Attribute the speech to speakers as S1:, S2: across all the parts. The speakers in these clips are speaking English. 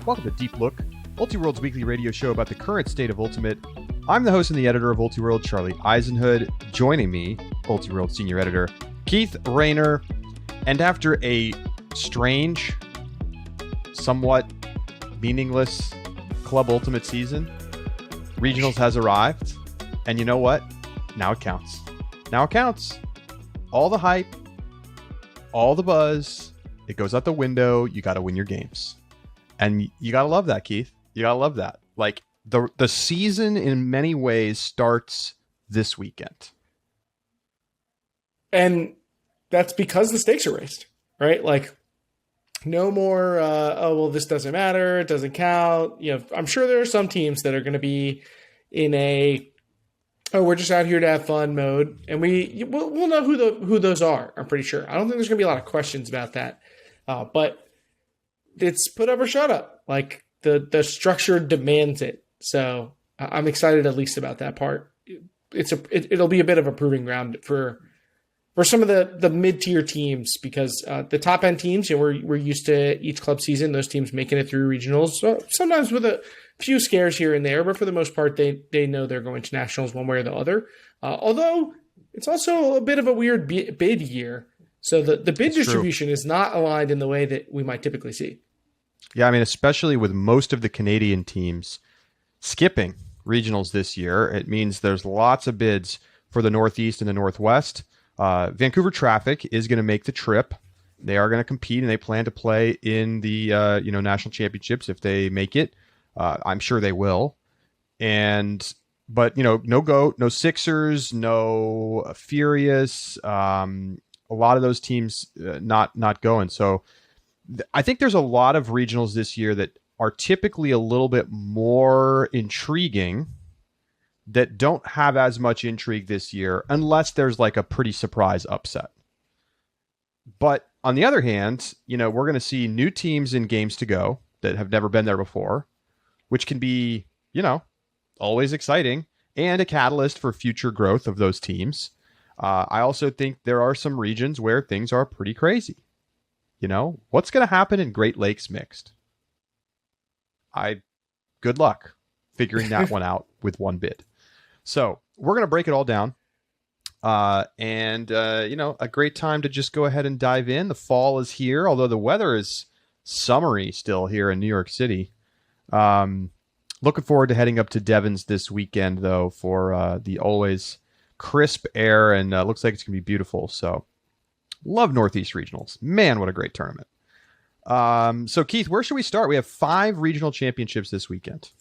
S1: Welcome to Deep Look, Ultiworld's weekly radio show about the current state of Ultimate. I'm the host and the editor of Ultiworld, Charlie Eisenhood. Joining me, Ultiworld senior editor Keith Raynor. And after a strange, somewhat meaningless Club Ultimate season, Regionals has arrived. And you know what? Now it counts. Now it counts. All the hype, all the buzz, it goes out the window. You got to win your games. And you got to love that, Keith. You got to love that. Like, the season in many ways starts this weekend.
S2: And that's because the stakes are raised, right? Like, no more, this doesn't matter. It doesn't count. You know, I'm sure there are some teams that are going to be in we're just out here to have fun mode. And we'll know who those are, I'm pretty sure. I don't think there's going to be a lot of questions about that. But it's put up or shut up. Like, the structure demands it. So I'm excited at least about that part. It'll be a bit of a proving ground for some of the mid-tier teams, because the top-end teams, we're used to each club season, those teams making it through regionals, so sometimes with a few scares here and there, but for the most part, they know they're going to nationals one way or the other. Although it's also a bit of a weird bid year, so the bid
S1: That's
S2: distribution is not aligned in the way that we might typically see.
S1: Yeah, I mean, especially with most of the Canadian teams skipping regionals this year, it means there's lots of bids for the Northeast and the Northwest. Vancouver Traffic is going to make the trip. They are going to compete, and they plan to play in the national championships if they make it. I'm sure they will. But no GOAT, no Sixers, no Furious. A lot of those teams not going. So I think there's a lot of regionals this year that are typically a little bit more intriguing, that don't have as much intrigue this year, unless there's like a pretty surprise upset. But on the other hand, we're going to see new teams in games to go that have never been there before, which can be, always exciting and a catalyst for future growth of those teams. I also think there are some regions where things are pretty crazy. What's going to happen in Great Lakes Mixed? Good luck figuring that one out with one bid. So we're going to break it all down. A great time to just go ahead and dive in. The fall is here, although the weather is summery still here in New York City. Looking forward to heading up to Devon's this weekend, though, for the always crisp air, and looks like it's going to be beautiful. So love Northeast Regionals. Man, what a great tournament. So, Keith, where should we start? We have 5 regional championships this weekend.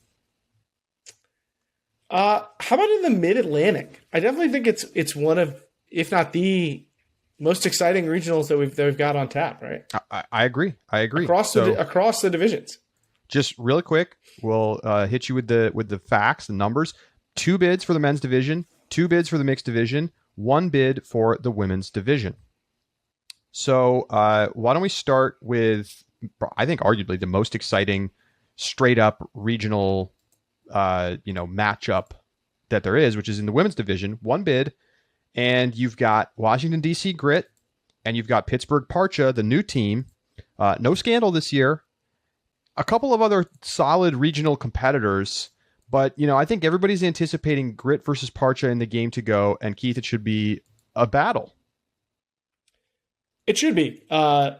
S2: How about in the Mid-Atlantic? I definitely think it's one of, if not the most exciting regionals that we've got on tap, right?
S1: I agree.
S2: Across the divisions.
S1: Just really quick, we'll hit you with the facts, the numbers. 2 bids for the men's division, 2 bids for the mixed division, 1 bid for the women's division. So why don't we start with, I think, arguably the most exciting straight up regional matchup that there is, which is in the women's division. 1 bid, and you've got Washington, D.C. Grit, and you've got Pittsburgh Parcha, the new team. No scandal this year. A couple of other solid regional competitors, but, I think everybody's anticipating Grit versus Parcha in the game to go, and Keith, it should be a battle.
S2: It should be. I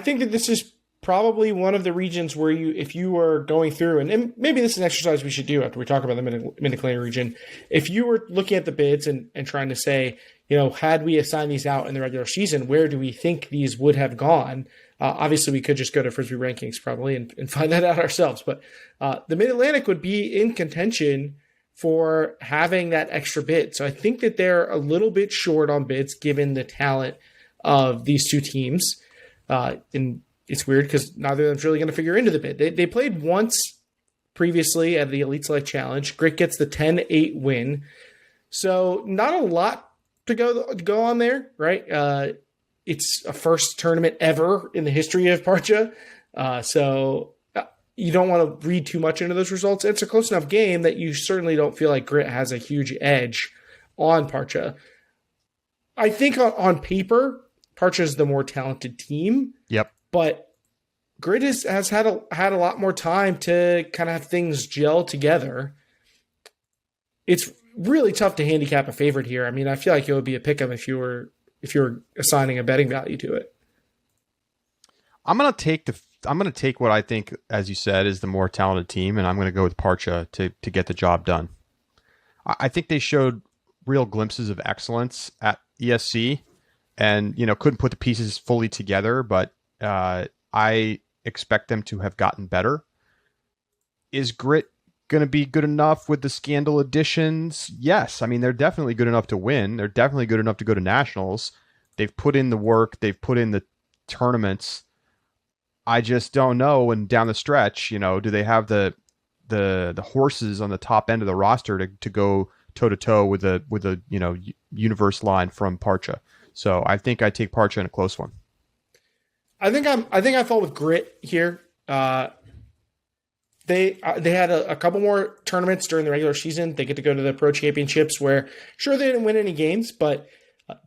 S2: think that this is probably one of the regions where if you were going through, and maybe this is an exercise we should do after we talk about the Mid-Atlantic region, if you were looking at the bids and trying to say, had we assigned these out in the regular season, where do we think these would have gone? Obviously, we could just go to Frisbee rankings probably and find that out ourselves. But the Mid-Atlantic would be in contention for having that extra bid. So I think that they're a little bit short on bids given the talent of these two teams. And it's weird because neither of them's really going to figure into the bid. They played once previously at the Elite Select Challenge. Grit gets the 10-8 win. So not a lot to go on there, right? It's a first tournament ever in the history of Parcha. So you don't want to read too much into those results. It's a close enough game that you certainly don't feel like Grit has a huge edge on Parcha. I think on paper, Parcha is the more talented team.
S1: Yep.
S2: But Grit has had a lot more time to kind of have things gel together. It's really tough to handicap a favorite here. I mean, I feel like it would be a pick 'em if you were assigning a betting value to it.
S1: I'm gonna take what I think, as you said, is the more talented team, and I'm gonna go with Parcha to get the job done. I think they showed real glimpses of excellence at ESC, and couldn't put the pieces fully together, but I expect them to have gotten better. Is Grit going to be good enough with the scandal additions? Yes. I mean, they're definitely good enough to win. They're definitely good enough to go to nationals. They've put in the work. They've put in the tournaments. I just don't know. And down the stretch, do they have the horses on the top end of the roster to go toe to toe with a universe line from Parcha? So I think I take Parcha in a close one.
S2: I think I fall with Grit here. They had a couple more tournaments during the regular season. They get to go to the Pro Championships where, sure, they didn't win any games, but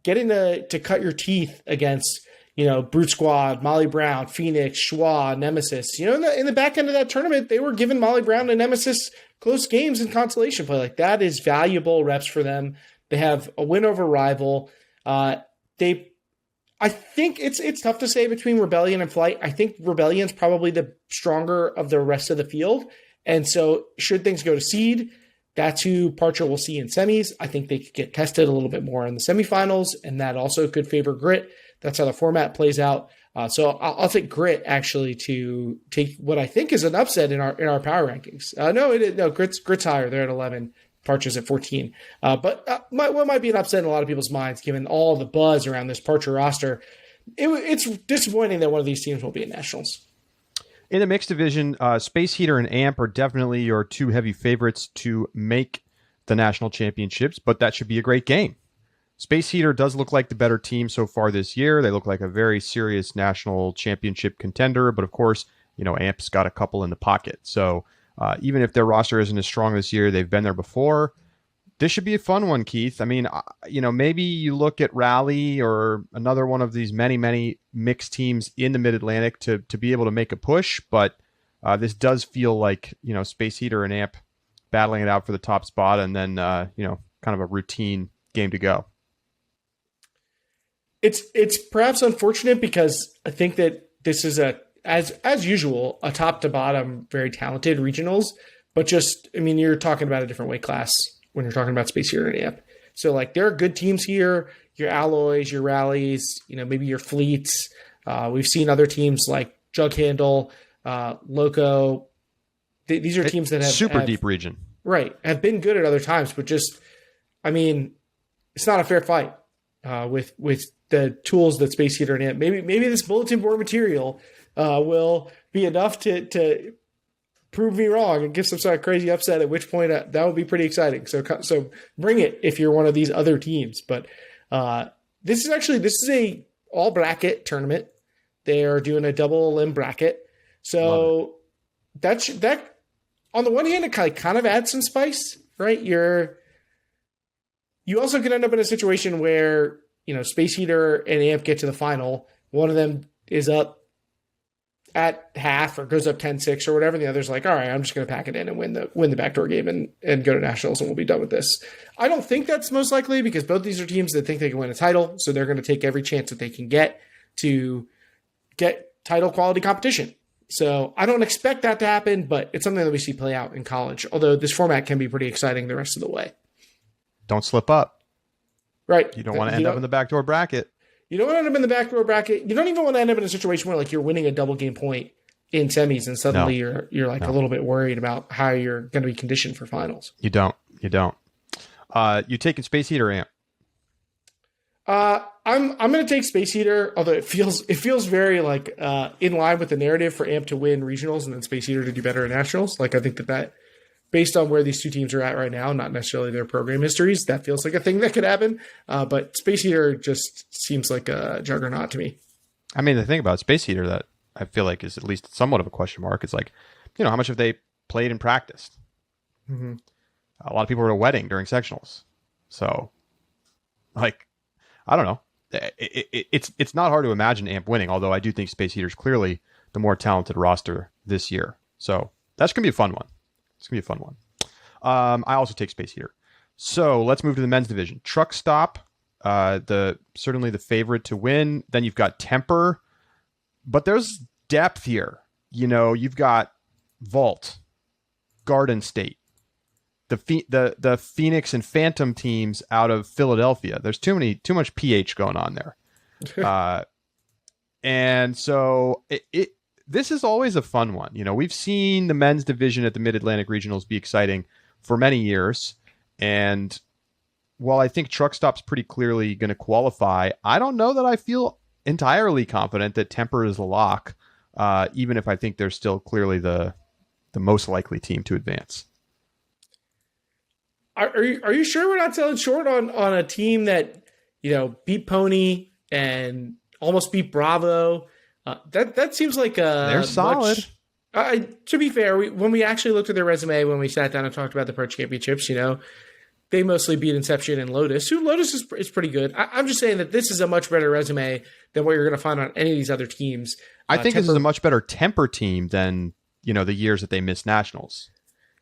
S2: getting to cut your teeth against, Brute Squad, Molly Brown, Phoenix, Schwa, Nemesis. In the back end of that tournament, they were giving Molly Brown and Nemesis close games in consolation play. Like, that is valuable reps for them. They have a win over Rival. I think it's tough to say between Rebellion and Flight. I think Rebellion's probably the stronger of the rest of the field. And so should things go to seed, that's who Parcha will see in semis. I think they could get tested a little bit more in the semifinals, and that also could favor Grit. That's how the format plays out. So I'll take Grit actually to take what I think is an upset in our power rankings. No, Grit's higher. They're at 11. Parcha's at 14. But what might be an upset in a lot of people's minds, given all the buzz around this Parcha roster, it's disappointing that one of these teams will be in nationals.
S1: In the mixed division, Space Heater and AMP are definitely your two heavy favorites to make the national championships, but that should be a great game. Space Heater does look like the better team so far this year. They look like a very serious national championship contender, but of course, AMP's got a couple in the pocket. So even if their roster isn't as strong this year, they've been there before. This should be a fun one, Keith. I mean, maybe you look at Rally or another one of these many, many mixed teams in the Mid-Atlantic to be able to make a push, but this does feel like, Space Heater and AMP battling it out for the top spot, and then, kind of a routine game to go.
S2: It's perhaps unfortunate because I think that this is as usual, a top to bottom, very talented regionals, but you're talking about a different weight class when you're talking about Space Heater and AMP. So there are good teams here, your Alloys, your Rallies, maybe your Fleets. We've seen other teams like Jug Handle, Loco. These are teams that have
S1: deep region.
S2: Right. Have been good at other times, but it's not a fair fight with the tools that Space Heater and AMP. Maybe this bulletin board material will be enough to prove me wrong and give some sort of crazy upset, at which point that would be pretty exciting. So bring it if you're one of these other teams. But this is a all bracket tournament. They are doing a double limb bracket. So that on the one hand, it kind of adds some spice, right? You also could end up in a situation where, Space Heater and AMP get to the final. One of them is up at half or goes up 10-6 or whatever. And the other's like, all right, I'm just going to pack it in and win the backdoor game and go to nationals, and we'll be done with this. I don't think that's most likely, because both these are teams that think they can win a title. So they're going to take every chance that they can get to get title quality competition. So I don't expect that to happen, but it's something that we see play out in college. Although this format can be pretty exciting the rest of the way.
S1: Don't slip up.
S2: Right.
S1: You don't want to end up in the backdoor bracket.
S2: You don't want to end up in the backdoor bracket. You don't even want to end up in a situation where you're winning a double game point in semis and suddenly you're a little bit worried about how you're going to be conditioned for finals.
S1: You don't. You taking Space Heater, AMP?
S2: I'm going to take Space Heater, although it feels very in line with the narrative for AMP to win regionals and then Space Heater to do better in nationals. I think that based on where these two teams are at right now, not necessarily their program histories, that feels like a thing that could happen. But Space Heater just seems like a juggernaut to me.
S1: I mean, the thing about Space Heater that I feel like is at least somewhat of a question mark is how much have they played and practiced?
S2: Mm-hmm.
S1: A lot of people were at a wedding during sectionals. So, I don't know. It's not hard to imagine AMP winning, although I do think Space Heater is clearly the more talented roster this year. So that's going to be a fun one. It's going to be a fun one. I also take Space Heater. So let's move to the men's division. Truck Stop, certainly the favorite to win. Then you've got Temper, but there's depth here. You've got Vault, Garden State, the Phoenix and Phantom teams out of Philadelphia. There's too much PH going on there. And so this is always a fun one. We've seen the men's division at the Mid-Atlantic Regionals be exciting for many years. And while I think Truck Stop's pretty clearly going to qualify, I don't know that I feel entirely confident that Temper is a lock, even if I think they're still clearly the most likely team to advance.
S2: Are you sure we're not selling short on a team that beat Pony and almost beat Bravo? That seems like
S1: they're solid.
S2: To be fair, when we actually looked at their resume, when we sat down and talked about the Pro Championships, they mostly beat Inception and Lotus. Lotus is pretty good. I'm just saying that this is a much better resume than what you're going to find on any of these other teams.
S1: I think this is a much better Temper team than the years that they missed nationals.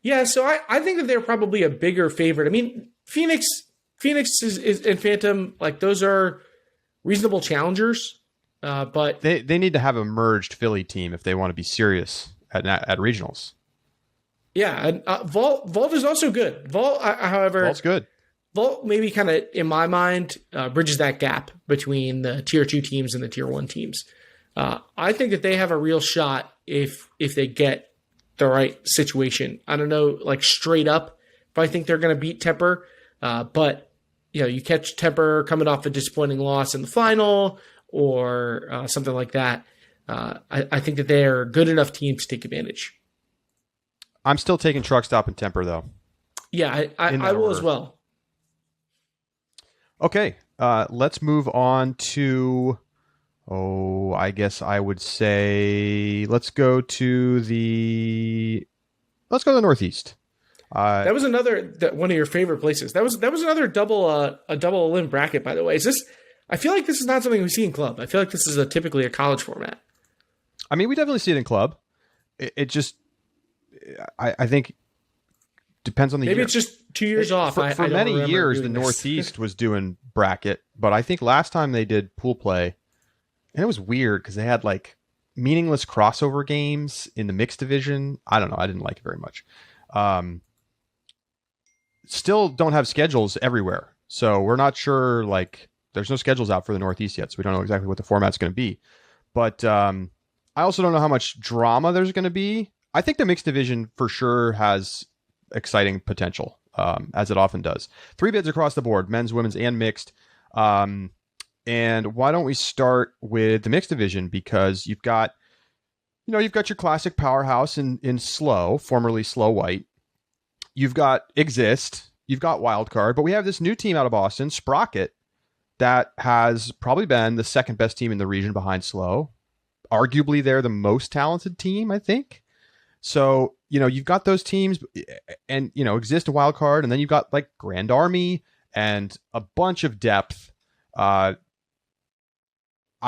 S2: Yeah, so I think that they're probably a bigger favorite. I mean, Phoenix is and Phantom, like those are reasonable challengers, but
S1: they need to have a merged Philly team if they want to be serious at regionals.
S2: Yeah, and Vault is also good. However,
S1: Vault's good.
S2: Vault maybe kind of, in my mind, bridges that gap between the Tier 2 teams and the Tier 1 teams. I think that they have a real shot if they get the right situation. I don't know, like straight up, if I think they're going to beat Temper. But, you catch Temper coming off a disappointing loss in the final or something like that. I think that they are a good enough team to take advantage.
S1: I'm still taking Truck Stop and Temper, though.
S2: Yeah, I will as well.
S1: Okay, let's move on to, I guess I would say let's go to the Northeast.
S2: That was one of your favorite places. That was another a double limb bracket, by the way. I feel like this is not something we see in club. I feel like this is typically a college format.
S1: I mean, we definitely see it in club. It just, I think, depends on the year.
S2: Maybe it's just 2 years off.
S1: For many years, the Northeast was doing bracket, but I think last time they did pool play, and it was weird because they had like meaningless crossover games in the mixed division. I don't know. I didn't like it very much. Still don't have schedules everywhere. So we're not sure, like, there's no schedules out for the Northeast yet. So we don't know exactly what the format's going to be. But I also don't know how much drama there's going to be. I think the mixed division for sure has exciting potential, as it often does. 3 bids across the board, men's, women's, and mixed. And why don't we start with the mixed division? Because you've got your classic powerhouse in Slow, formerly Slow White. You've got Exist. You've got Wildcard. But we have this new team out of Boston, Sprocket, that has probably been the second best team in the region behind Slow. Arguably, they're the most talented team, I think. So, you've got those teams and, Exist, a Wildcard, and then you've got like Grand Army and a bunch of depth. I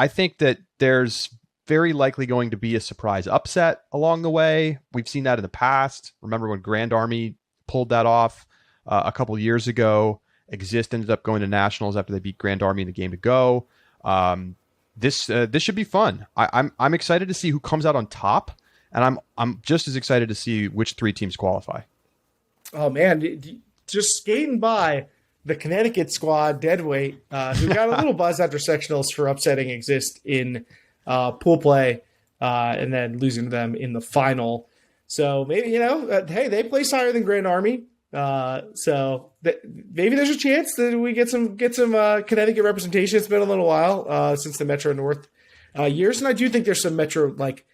S1: think that there's very likely going to be a surprise upset along the way. We've seen that in the past. Remember when Grand Army pulled that off a couple years ago? Exist ended up going to nationals after they beat Grand Army in the game to go. This should be fun. I'm excited to see who comes out on top, and I'm just as excited to see which 3 teams qualify.
S2: Oh man, just skating by the Connecticut squad, deadweight, who got a little buzz after sectionals for upsetting Exist in pool play, and then losing to them in the final. So maybe hey, they place higher than Grand Army. So maybe there's a chance that we get some Connecticut representation. It's been a little while since the Metro North years, and I do think there's some Metro, like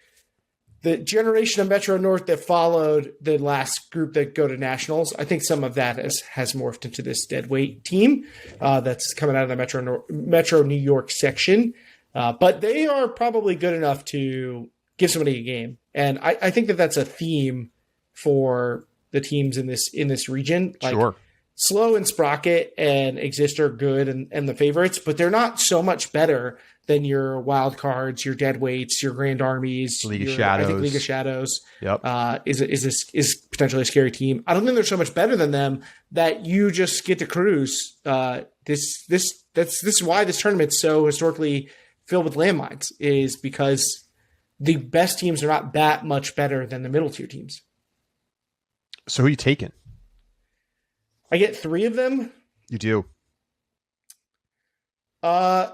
S2: the generation of Metro North that followed the last group that go to nationals. I think some of that has morphed into this deadweight team that's coming out of the Metro New York section, but they are probably good enough to give somebody a game, and I think that that's a theme for the teams in this region. Like,
S1: sure.
S2: Slow and Sprocket and Exist are good and the favorites, but they're not so much better than your wild cards, your dead weights, your grand armies,
S1: League of Shadows.
S2: I think League of Shadows
S1: Yep.
S2: Is potentially a scary team. I don't think they're so much better than them that you just get to cruise. This is why this tournament's so historically filled with landmines, is because the best teams are not that much better than the middle tier teams.
S1: So who are you taking?
S2: I get 3 of them.
S1: You do.
S2: As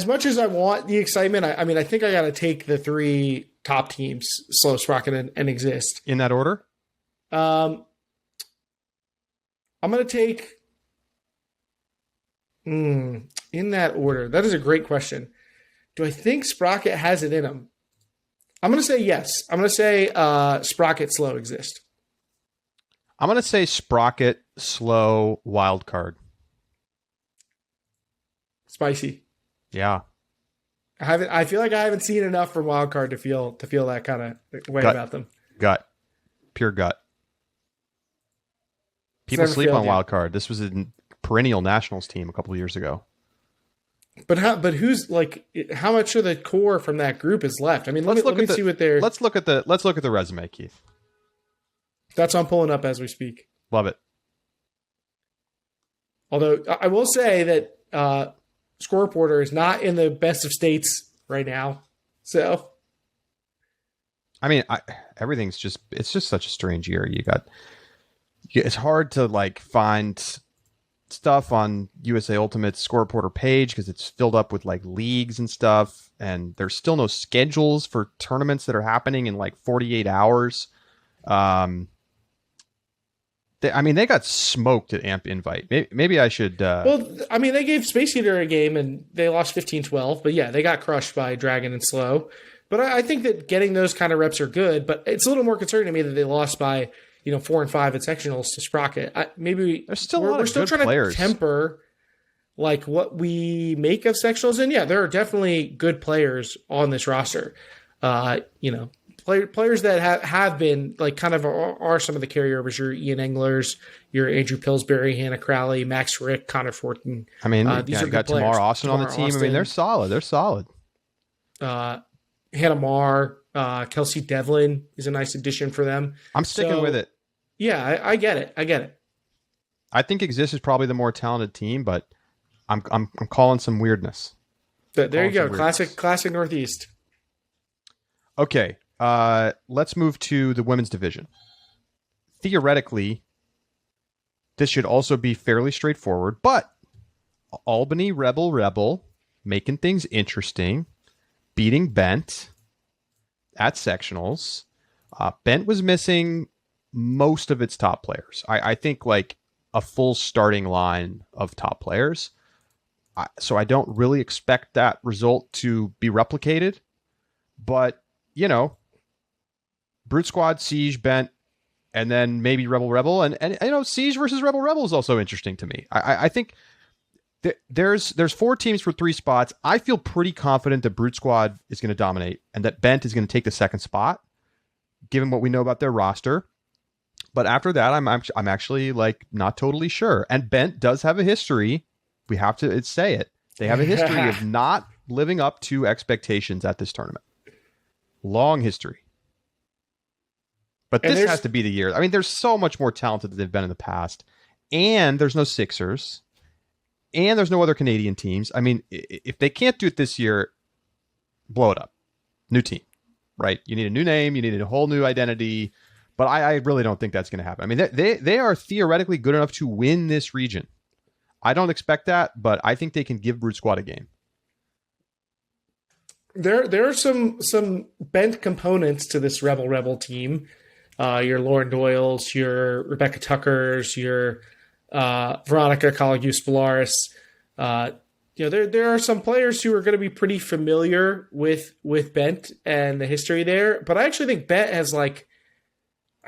S2: much as I want the excitement, I mean, I think I got to take the 3 top teams, Slow, Sprocket, and Exist.
S1: In that order?
S2: I'm going to take... in that order. That is a great question. Do I think Sprocket has it in him? I'm going to say yes. I'm going to say Sprocket, Slow, Exist.
S1: I'm going to say Sprocket, Slow, Wildcard.
S2: Spicy.
S1: Yeah.
S2: I feel like I haven't seen enough from Wildcard to feel that kind of way about them.
S1: Gut. Pure gut. People sleep on Wildcard. This was a perennial Nationals team a couple of years ago. But
S2: who's like, how much of the core from that group is left? I mean, let me see what they're...
S1: Let's look at the resume, Keith.
S2: That's what I'm pulling up as we speak.
S1: Love it.
S2: Although I will say that Score Reporter is not in the best of states right now. So,
S1: I mean, everything's just such a strange year. It's hard to like find stuff on USA Ultimate's Score Reporter page because it's filled up with like leagues and stuff, and there's still no schedules for tournaments that are happening in like 48 hours. They got smoked at Amp Invite. Maybe I should...
S2: Well, I mean, they gave Space Heater a game, and they lost 15-12. But yeah, they got crushed by Dragon and Slow. But I think that getting those kind of reps are good. But it's a little more concerning to me that they lost by 4 and 5 at sectionals to Sprocket.
S1: We're still trying
S2: to temper like what we make of sectionals. And yeah, there are definitely good players on this roster. Players that have been like kind of are some of the carryovers. Your Ian Englers, your Andrew Pillsbury, Hannah Crowley, Max Rick, Connor Fortin.
S1: I mean, these are got Tamar Austin on the team. Austin. I mean, they're solid.
S2: Hannah Marr, Kelsey Devlin is a nice addition for them.
S1: I'm sticking with it.
S2: Yeah, I get it.
S1: I think Exist is probably the more talented team, but I'm calling some weirdness.
S2: There you go. Classic Northeast.
S1: Okay. Let's move to the women's division. Theoretically, this should also be fairly straightforward, but Albany Rebel making things interesting, beating Bent at sectionals. Bent was missing most of its top players. I think like a full starting line of top players. So I don't really expect that result to be replicated, but Brute Squad, Siege, Bent, and then maybe Rebel, and Siege versus Rebel is also interesting to me. I think there's 4 teams for 3 spots. I feel pretty confident that Brute Squad is going to dominate and that Bent is going to take the second spot, given what we know about their roster. But after that, I'm actually like not totally sure. And Bent does have a history. We have to say it. They have a history of not living up to expectations at this tournament. Long history. But this has to be the year. I mean, there's so much more talented than they've been in the past. And there's no Sixers. And there's no other Canadian teams. I mean, if they can't do it this year, blow it up. New team, right? You need a new name. You need a whole new identity. But I really don't think that's going to happen. I mean, they are theoretically good enough to win this region. I don't expect that, but I think they can give Brute Squad a game.
S2: There are some Bent components to this Rebel team. Your Lauren Doyles, your Rebecca Tuckers, your Veronica Colagius-Polaris. There are some players who are going to be pretty familiar with Bent and the history there. But I actually think Bent has I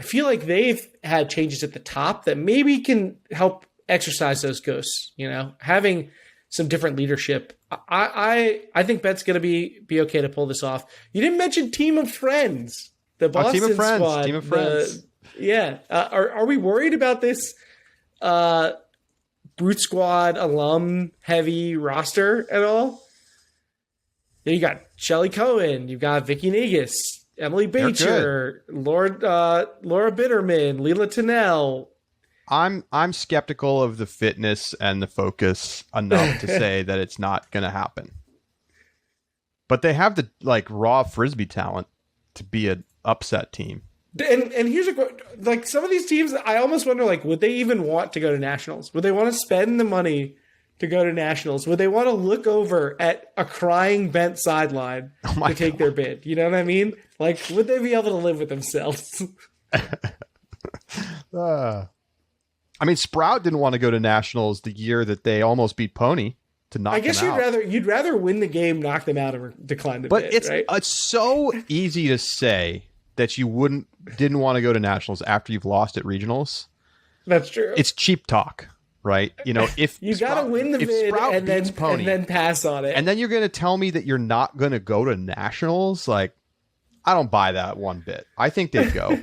S2: feel like they've had changes at the top that maybe can help exercise those ghosts. Having some different leadership. I think Bent's going to be okay to pull this off. You didn't mention Team of Friends. The Boston
S1: Team of Friends.
S2: Squad,
S1: Team of Friends.
S2: Yeah. Are we worried about this Brute Squad alum heavy roster at all. You got Shelly Cohen, you've got Vicky Negus, Emily Beecher, Laura Bitterman, Leela Tunnell.
S1: I'm skeptical of the fitness and the focus enough to say that it's not going to happen. But they have the raw frisbee talent to be an upset team.
S2: And here's some of these teams, I almost wonder, would they even want to go to nationals? Would they want to spend the money to go to nationals? Would they want to look over at a crying bent sideline to take their bid? You know what I mean? Would they be able to live with themselves?
S1: Sprout didn't want to go to nationals the year that they almost beat Pony to knock them out. I
S2: guess you'd rather win the game, knock them out, or decline the bid, right?
S1: It's so easy to say that you didn't want to go to nationals after you've lost at regionals.
S2: That's true.
S1: It's cheap talk, right? If
S2: you got to win the bid and then pass on it,
S1: and then you're going to tell me that you're not going to go to nationals, I don't buy that one bit. I think they'd go.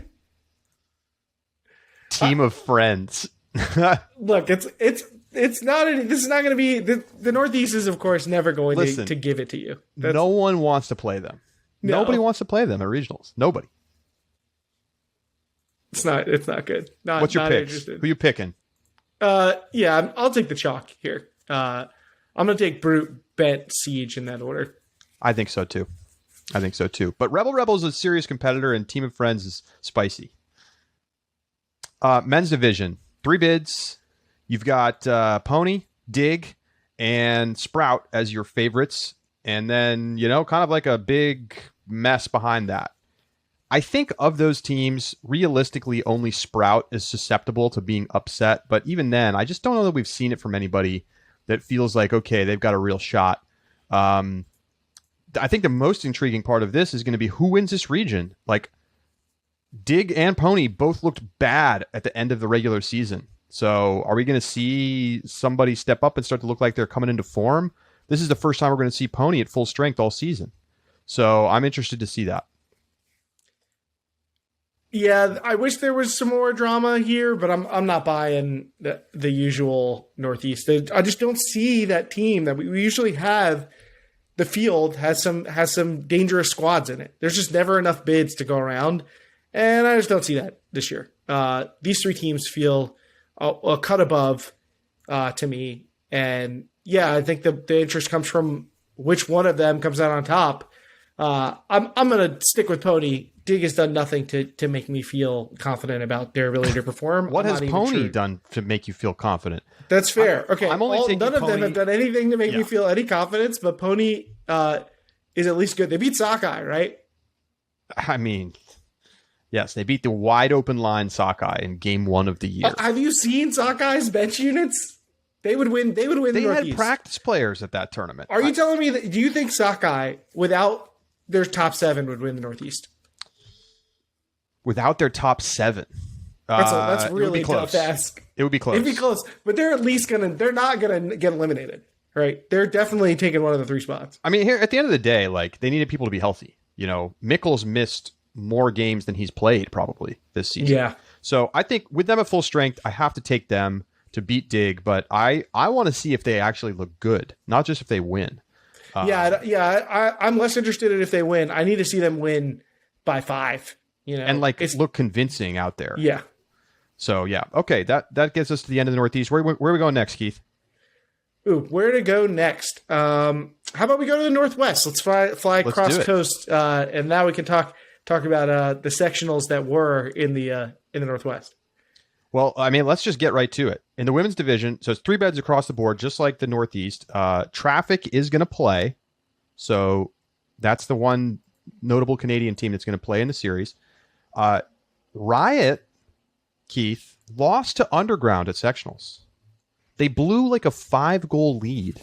S1: Team of friends.
S2: Look, this is not going to be the Northeast is of course never going to give it to you.
S1: No one wants to play them. No. Nobody wants to play them at regionals. Nobody.
S2: It's not good.
S1: What's your pick? Who you picking?
S2: I'll take the chalk here. I'm going to take Brute, Bent, Siege in that order.
S1: I think so too. But Rebel is a serious competitor, and Team of Friends is spicy. Men's division, 3 bids. You've got Pony, Dig, and Sprout as your favorites. And then, kind of like a big mess behind that. I think of those teams, realistically, only Sprout is susceptible to being upset. But even then, I just don't know that we've seen it from anybody that feels like, okay, they've got a real shot. I think the most intriguing part of this is going to be who wins this region. Dig and Pony both looked bad at the end of the regular season. So are we going to see somebody step up and start to look like they're coming into form? This is the first time we're going to see Pony at full strength all season. So I'm interested to see that.
S2: Yeah, I wish there was some more drama here, but I'm not buying the usual Northeast. I just don't see that team that we usually have. The field has some dangerous squads in it. There's just never enough bids to go around, and I just don't see that this year. These 3 teams feel a cut above to me, and yeah, I think the interest comes from which one of them comes out on top. I'm going to stick with Pony. Dig has done nothing to make me feel confident about their ability to perform.
S1: What has Pony done to make you feel confident?
S2: That's fair.
S1: None
S2: of them have done anything to make me feel any confidence, but Pony is at least good. They beat Sockeye, right?
S1: Yes, they beat the wide open line Sockeye in game 1 of the year.
S2: Have you seen Sockeye's bench units? They would win. They would win.
S1: They
S2: the
S1: had practice players at that tournament.
S2: Are you telling me that? Do you think Sockeye, without their top 7, would win the Northeast?
S1: Without their top 7,
S2: that's really tough to ask.
S1: It would be close.
S2: It'd be close, but they're at least they're not gonna get eliminated, right? They're definitely taking one of the 3 spots.
S1: Here at the end of the day, they needed people to be healthy. Mickles missed more games than he's played probably this season.
S2: Yeah.
S1: So I think with them at full strength, I have to take them to beat Dig, but I want to see if they actually look good, not just if they win.
S2: I'm less interested in if they win. I need to see them win by 5.
S1: And look convincing out there.
S2: Yeah.
S1: So yeah, okay, that gets us to the end of the Northeast. Where are we going next, Keith?
S2: Ooh, where to go next? How about we go to the Northwest? Let's fly across coast, and now we can talk about the sectionals that were in the Northwest.
S1: Well, let's just get right to it. In the women's division, so it's 3 beds across the board, just like the Northeast. Traffic is going to play, so that's the one notable Canadian team that's going to play in the series. Riot, Keith, lost to Underground at sectionals. They blew a 5-goal lead,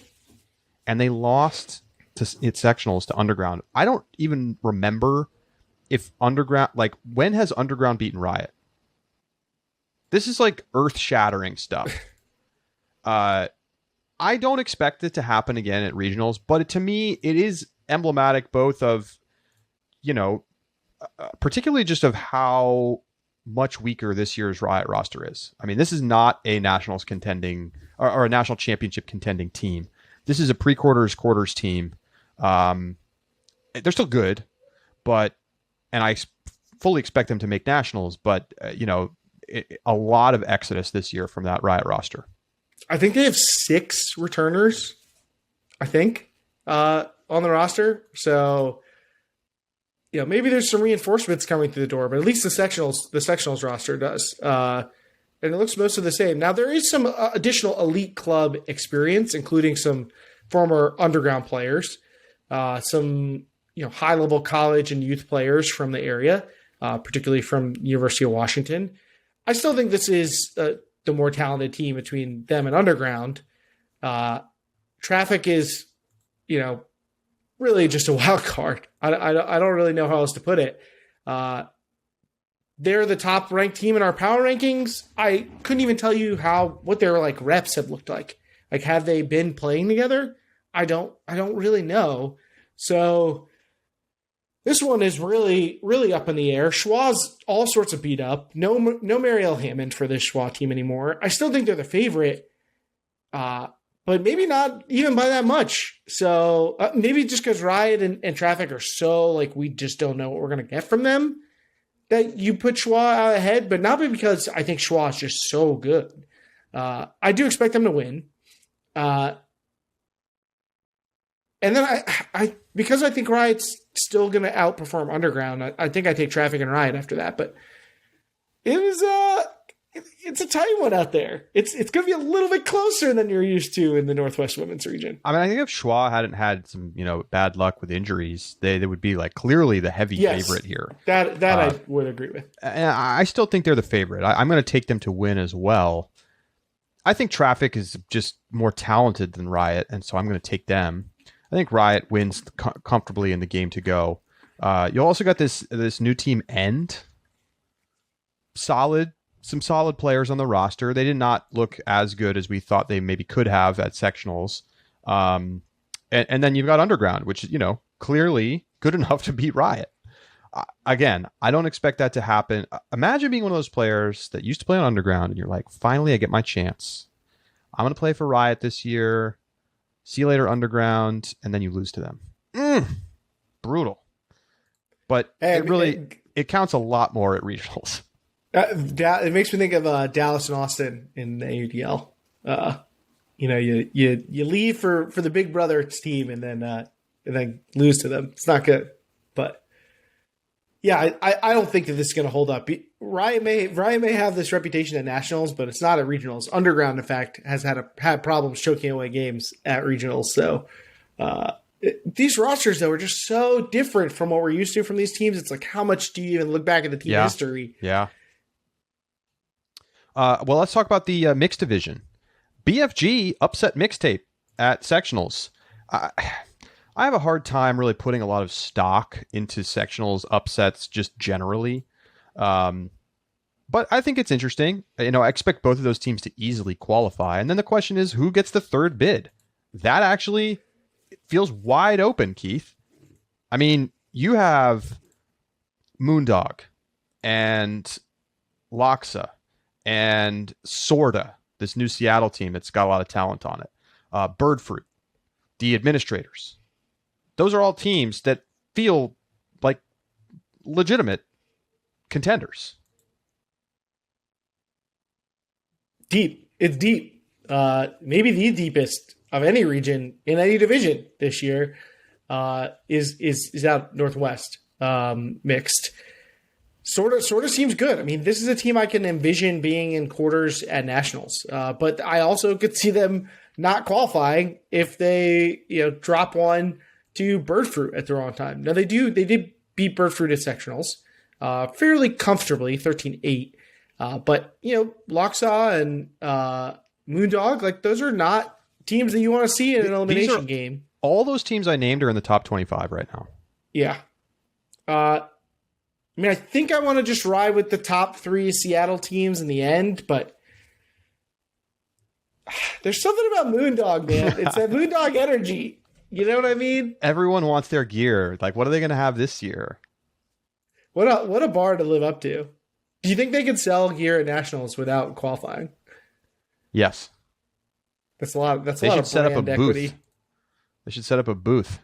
S1: and they lost at sectionals to Underground. I don't even remember if Underground, when has Underground beaten Riot? This is earth-shattering stuff. I don't expect it to happen again at regionals, but to me, it is emblematic both of, particularly just of how much weaker this year's Riot roster is. I mean, this is not a nationals contending or a national championship contending team. This is a quarters team. They're still good, and I fully expect them to make nationals, but a lot of exodus this year from that Riot roster.
S2: I think they have 6 returners, I think, on the roster. So, maybe there's some reinforcements coming through the door, but at least the sectionals roster does. And it looks most of the same. Now, there is some additional elite club experience, including some former underground players, some high-level college and youth players from the area, particularly from University of Washington. I still think this is the more talented team between them and underground. Traffic is, really just a wild card. I don't really know how else to put it. They're the top ranked team in our power rankings. I couldn't even tell you what their reps have looked like. Have they been playing together? I don't really know. So this one is really, really up in the air. Schwa's all sorts of beat up. No Marielle Hammond for this Schwa team anymore. I still think they're the favorite, but maybe not even by that much. So maybe just because Riot and Traffic are so we just don't know what we're going to get from them, that you put Schwa out ahead, but not because I think Schwa is just so good. I do expect them to win. And then I because I think Riot's still going to outperform Underground, I think I take Traffic and Riot after that. But it's a tight one out there. It's going to be a little bit closer than you're used to in the Northwest Women's region.
S1: I mean, I think if Schwa hadn't had some bad luck with injuries, they would be clearly the heavy favorite here.
S2: That I would agree with.
S1: And I still think they're the favorite. I'm going to take them to win as well. I think Traffic is just more talented than Riot, and so I'm going to take them. I think Riot wins comfortably in the game to go. You also got this new team End. Some solid players on the roster. They did not look as good as we thought they maybe could have at sectionals. And then you've got Underground, which is, clearly good enough to beat Riot. Again, I don't expect that to happen. Imagine being one of those players that used to play on Underground and you're like, finally, I get my chance. I'm going to play for Riot this year. See you later, Underground. And then you lose to them. Brutal. But it counts a lot more at regionals.
S2: It makes me think of Dallas and Austin in the AUDL. You leave for the big brother team and then lose to them. It's not good. But yeah, I don't think that this is going to hold up. Riot may have this reputation at nationals, but it's not at regionals. Underground, in fact, has had problems choking away games at regionals. So these rosters, though, are just so different from what we're used to from these teams. It's how much do you even look back at the team history?
S1: Yeah. Well, let's talk about the mixed division. BFG upset Mixtape at sectionals. I have a hard time really putting a lot of stock into sectionals upsets just generally. But I think it's interesting. I expect both of those teams to easily qualify. And then the question is, who gets the third bid? That actually feels wide open, Keith. I mean, you have Moondog and Loxa and Sorta, this new Seattle team that's got a lot of talent on it. Birdfruit, the Administrators. Those are all teams that feel like legitimate contenders.
S2: Deep. It's deep. Maybe the deepest of any region in any division this year is out Northwest mixed. Sort of seems good. I mean, this is a team I can envision being in quarters at nationals, but I also could see them not qualifying if they drop one to Birdfruit at the wrong time. Now they did beat Birdfruit at sectionals fairly comfortably, 13-8. But Loxa and Moondog, those are not teams that you want to see in an elimination game.
S1: All those teams I named are in the top 25 right now.
S2: Yeah. I think I want to just ride with the top 3 Seattle teams in the end, but there's something about Moondog, man. It's that Moondog energy. You know what I mean?
S1: Everyone wants their gear. What are they going to have this year?
S2: What a bar to live up to. Do you think they could sell gear at nationals without qualifying?
S1: Yes.
S2: That's a lot. That's a
S1: They
S2: lot
S1: should
S2: of
S1: set up a
S2: brand equity.
S1: booth. They should set up a bbooth.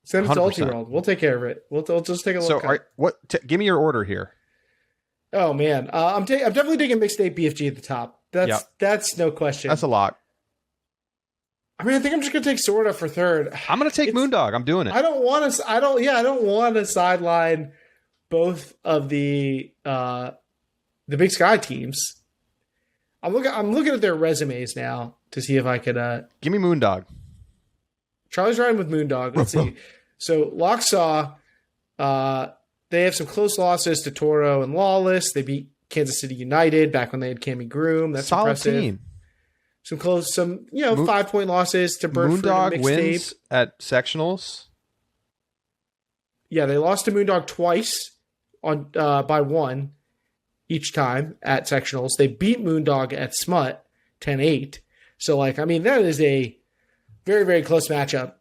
S2: Send it to
S1: 100%.
S2: Ultiworld. We'll take care of it. We'll just take a look.
S1: So, give me your order here.
S2: Oh man, I'm definitely taking mixtape BFG at the top. That's no question.
S1: That's a lot.
S2: I mean, I think I'm just gonna take Sorta for third.
S1: I'm gonna take Moondog. I'm doing it.
S2: I don't want to sideline both of the Big Sky teams. I'm looking at their resumes now to see if I could.
S1: Give me Moondog.
S2: Charlie's riding with Moondog. Let's see. So Locksaw, they have some close losses to Toro and Lawless. They beat Kansas City United back when they had Cammy Groom. That's
S1: solid
S2: impressive.
S1: Team.
S2: Some 5-point losses to Burford
S1: Moondog
S2: and
S1: wins
S2: Mixtape.
S1: at sectionals.
S2: Yeah, they lost to Moondog twice on by 1 each time at sectionals. They beat Moondog at Smut 10-8. So that is a very, very close matchup.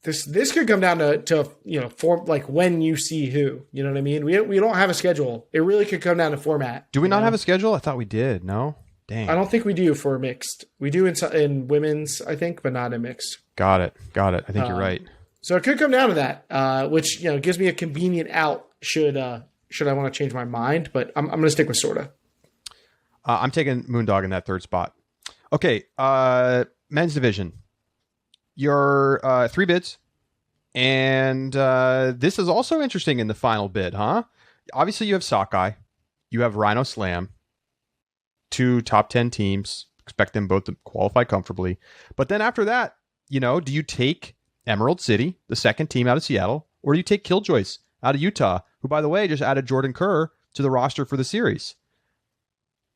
S2: This could come down to form, like when you see who. You know what I mean? We don't have a schedule. It really could come down to format.
S1: Do we not have a schedule? I thought we did. No? Dang.
S2: I don't think we do for mixed. We do in women's, I think, but not in mixed.
S1: Got it. I think you're right.
S2: So it could come down to that, which gives me a convenient out should I want to change my mind. But I'm going to stick with Sorta.
S1: I'm taking Moondog in that third spot. Okay, men's division. Your 3 bids, and this is also interesting in the final bid, huh? Obviously, you have Sockeye, you have Rhino Slam, 2 top 10 teams. Expect them both to qualify comfortably. But then after that, do you take Emerald City, the second team out of Seattle, or do you take Killjoys out of Utah, who, by the way, just added Jordan Kerr to the roster for the series?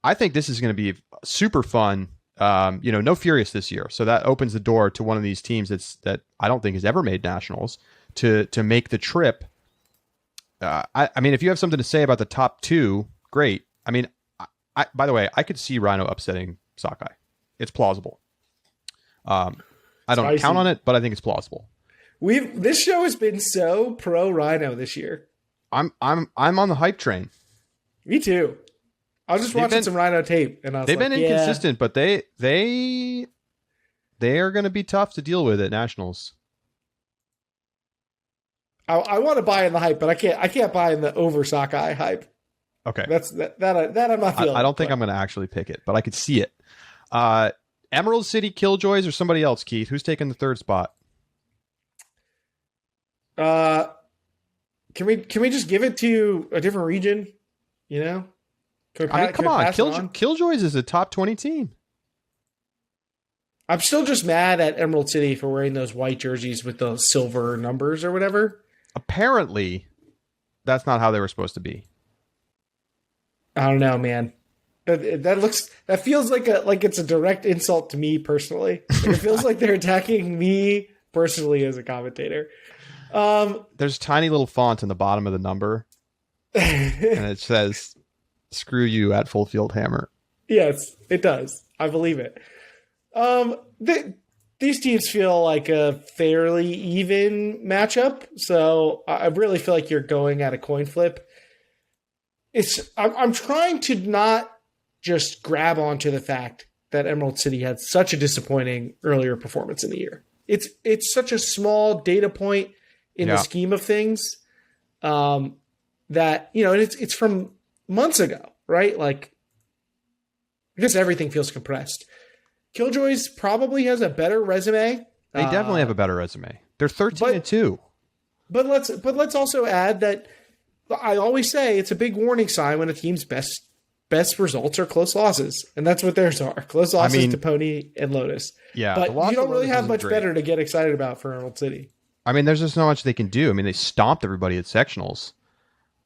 S1: I think this is going to be super fun. No Furious this year. So that opens the door to one of these teams that I don't think has ever made nationals to make the trip. I mean, if you have something to say about the top 2, great. I mean, by the way, I could see Rhino upsetting Sockeye. It's plausible. I don't count on it, but I think it's plausible.
S2: This show has been so pro Rhino this year. I'm
S1: on the hype train.
S2: Me too. I was just watching some Rhino tape, and
S1: they've been inconsistent, but they are going to be tough to deal with at nationals.
S2: I want to buy in the hype, but I can't buy in the over Sockeye hype.
S1: Okay,
S2: that I'm not feeling.
S1: I don't think I'm going to actually pick it, but I could see it. Emerald City Killjoys or somebody else, Keith? Who's taking the third spot?
S2: Can we just give it to a different region?
S1: Come on. Killjoys is a top 20 team.
S2: I'm still just mad at Emerald City for wearing those white jerseys with the silver numbers or whatever. Apparently,
S1: That's not how they were supposed to be.
S2: I don't know, man. That feels like it's a direct insult to me personally. It feels like they're attacking me personally as a commentator.
S1: There's tiny little font in the bottom of the number, and it says "Screw you" at Full Field Hammer.
S2: Yes, it does. I believe it. These teams feel like a fairly even matchup, so I really feel like you're going at a coin flip. I'm trying to not just grab onto the fact that Emerald City had such a disappointing earlier performance in the year. It's such a small data point in the scheme of things that, it's from months ago, right? Like, I guess everything feels compressed. Killjoys probably has a better resume.
S1: They definitely have a better resume. They're 13-2.
S2: But let's also add that I always say it's a big warning sign when a team's best results are close losses, and that's what theirs are. Close losses to Pony and Lotus.
S1: Yeah,
S2: but you don't really have much better to get excited about for Emerald City.
S1: I mean, there's just not much they can do. I mean, they stomped everybody at sectionals.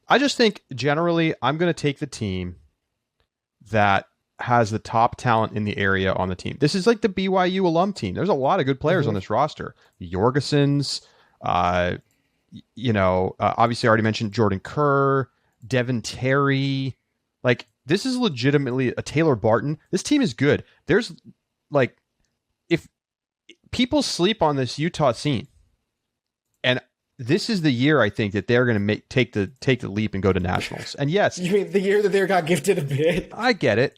S1: I just think generally I'm going to take the team that has the top talent in the area on the team. This is like the BYU alum team. There's a lot of good players on this roster. Jorgensen's, obviously I already mentioned Jordan Kerr, Devin Terry. Like, this is legitimately a Taylor Barton. This team is good. There's if people sleep on this Utah scene, and this is the year I think that they're going to take the leap and go to nationals. And yes,
S2: You mean the year that they got gifted a bid?
S1: I get it.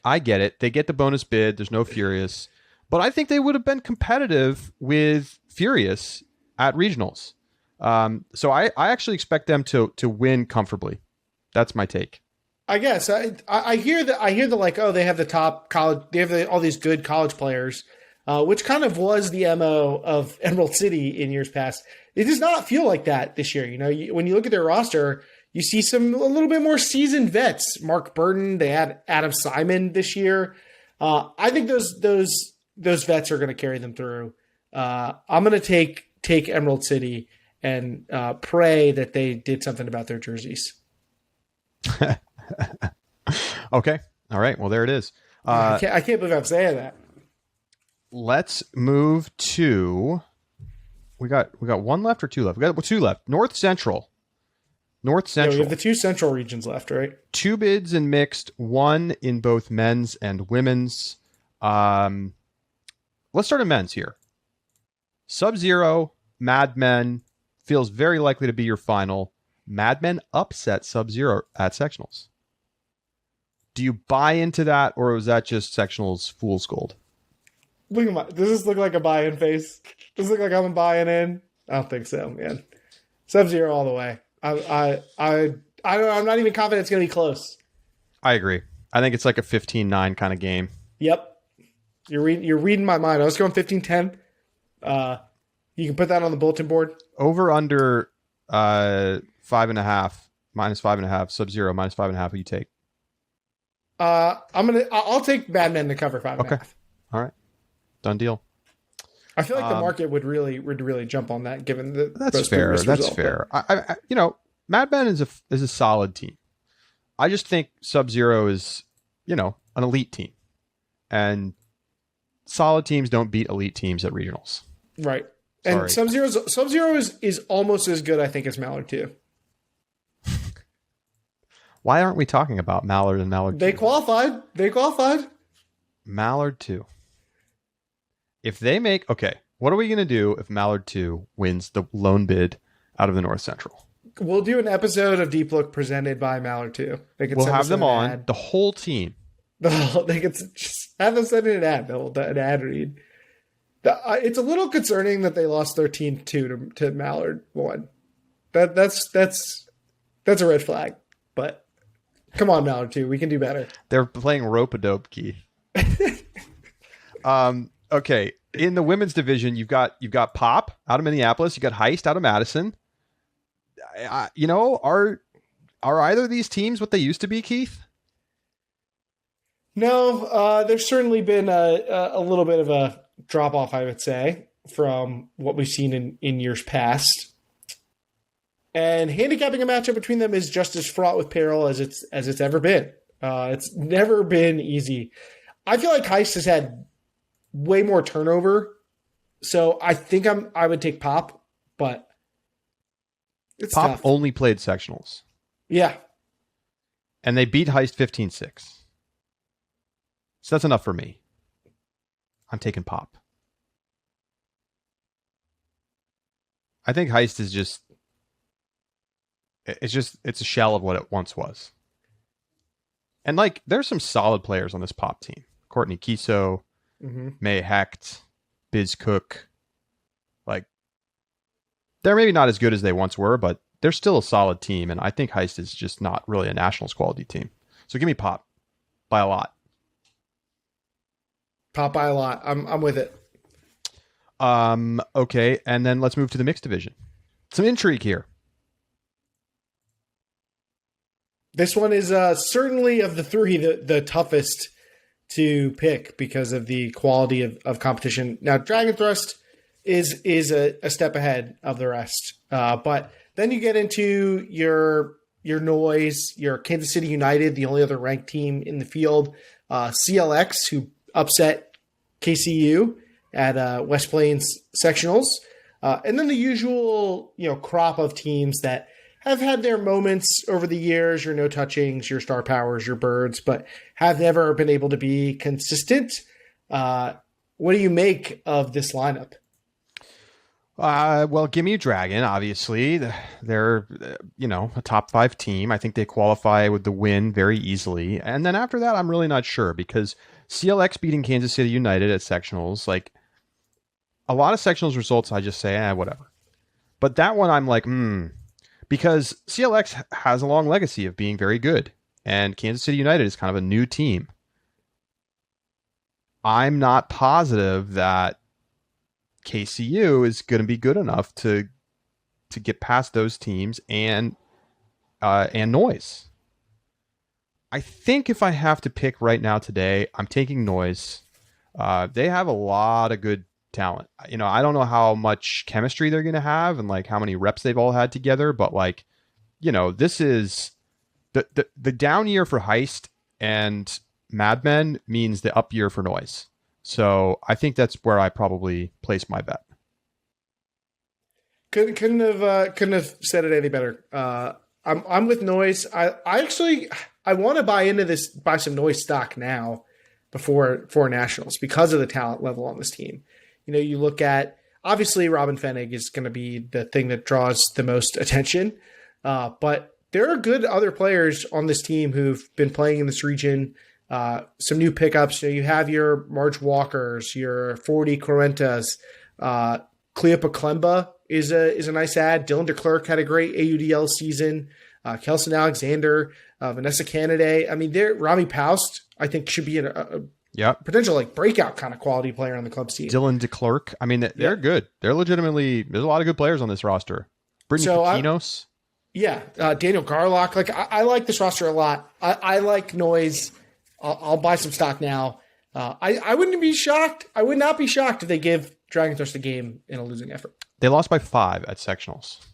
S1: They get the bonus bid. There's no Furious, but I think they would have been competitive with Furious at regionals. So I actually expect them to win comfortably. That's my take.
S2: I guess I hear that. I hear the like, oh, they have the top college. They have all these good college players, which kind of was the MO of Emerald City in years past. It does not feel like that this year. When you look at their roster, you see a little bit more seasoned vets. Mark Burton, they had Adam Simon this year. I think those vets are going to carry them through. I'm going to take Emerald City and pray that they did something about their jerseys.
S1: Okay. All right. Well, there it is.
S2: I can't believe I'm saying that.
S1: Let's move to. We got one left or two left. We got two left. North Central.
S2: Yeah, we have the two central regions left, right?
S1: 2 bids in mixed, 1 in both men's and women's. Let's start in men's here. Sub-Zero, Mad Men feels very likely to be your final. Mad Men upset Sub-Zero at sectionals. Do you buy into that, or was that just sectionals fool's gold?
S2: Does this look like a buy-in face? Does it look like I'm buying in? I don't think so, man. Sub-Zero all the way. I'm not even confident it's going to be close.
S1: I agree. I think it's like a 15-9 kind of game.
S2: Yep. You're reading my mind. I was going 15-10. You can put that on the bulletin board.
S1: Over under 5.5, -5.5. Sub-Zero -5.5. Who you take?
S2: I'll take Mad Men to cover 5.5.
S1: Okay. All right. Done deal.
S2: I feel like the market would really jump on that, given the
S1: that's fair. That's fair. I Mad Men is a solid team. I just think Sub-Zero is an elite team, and solid teams don't beat elite teams at regionals.
S2: Right.
S1: Sorry.
S2: And Sub-Zero is almost as good, I think, as Mallard 2.
S1: Why aren't we talking about Mallard and Mallard 2?
S2: They qualified.
S1: Mallard 2. If they make... Okay, what are we going to do if Mallard 2 wins the lone bid out of the North Central?
S2: We'll do an episode of Deep Look presented by Mallard 2.
S1: We'll have them on, ad. The whole team.
S2: They could just have them send in an ad. An ad read. It's a little concerning that they lost 13-2 to Mallard 1. That's a red flag. But come on, Mallard 2. We can do better.
S1: They're playing rope-a-dope, Keith. Okay, in the women's division, you've got Pop out of Minneapolis. You got Heist out of Madison. Are either of these teams what they used to be, Keith?
S2: No, there's certainly been a little bit of a drop off, I would say, from what we've seen in years past. And handicapping a matchup between them is just as fraught with peril as it's ever been. It's never been easy. I feel like Heist has had way more turnover, so I think I would take Pop, but it's
S1: Pop
S2: tough.
S1: Only played sectionals.
S2: Yeah.
S1: And they beat Heist 15-6. So that's enough for me. I'm taking Pop. I think Heist is it's a shell of what it once was. And there's some solid players on this Pop team. Courtney Kiso, May Hecht, Biz Cook. They're maybe not as good as they once were, but they're still a solid team. And I think Heist is just not really a nationals quality team. So give me Pop by a lot.
S2: Pop by a lot. I'm with it.
S1: Okay, and then let's move to the mixed division. Some intrigue here.
S2: This one is certainly of the three the toughest to pick because of the quality of competition. Now, Dragon Thrust is a step ahead of the rest, but then you get into your Noise, your Kansas City United, the only other ranked team in the field, CLX, who upset KCU at West Plains sectionals, and then the usual crop of teams that have had their moments over the years, your No Touchings, your Star Powers, your Birds, but have never been able to be consistent. What do you make of this lineup?
S1: Well, give me Dragon. Obviously, they're a top 5 team. I think they qualify with the win very easily. And then after that, I'm really not sure because CLX beating Kansas City United at sectionals, like a lot of sectionals results, I just say, whatever. But that one, I'm like, because CLX has a long legacy of being very good, and Kansas City United is kind of a new team. I'm not positive that KCU is going to be good enough to get past those teams and Noise. I think if I have to pick right now today, I'm taking Noise. They have a lot of good talent. I don't know how much chemistry they're going to have and like how many reps they've all had together, but like, this is the down year for Heist and Mad Men means the up year for Noise. So I think that's where I probably place my bet.
S2: Couldn't have said it any better. I'm with Noise. I actually want to buy some Noise stock now before nationals because of the talent level on this team. You look at, obviously Robin Fennig is going to be the thing that draws the most attention, but there are good other players on this team who've been playing in this region. Some new pickups. You have your Marge Walkers, your 40 Quarentas, Cleopa Klemba is a nice ad. Dylan DeClerc had a great AUDL season. Kelson Alexander, Vanessa Canaday. I mean, Rami Paust, I think, should be a potential like breakout kind of quality player on the club's team.
S1: Dylan DeClerc. I mean, they're good. They're legitimately, there's a lot of good players on this roster. Brittany Paquinos.
S2: Daniel Garlock. Like I like this roster a lot. I like Noise. I'll buy some stock now. I wouldn't be shocked. I would not be shocked if they give Dragon Thirst a game in a losing effort.
S1: They lost by 5 at sectionals.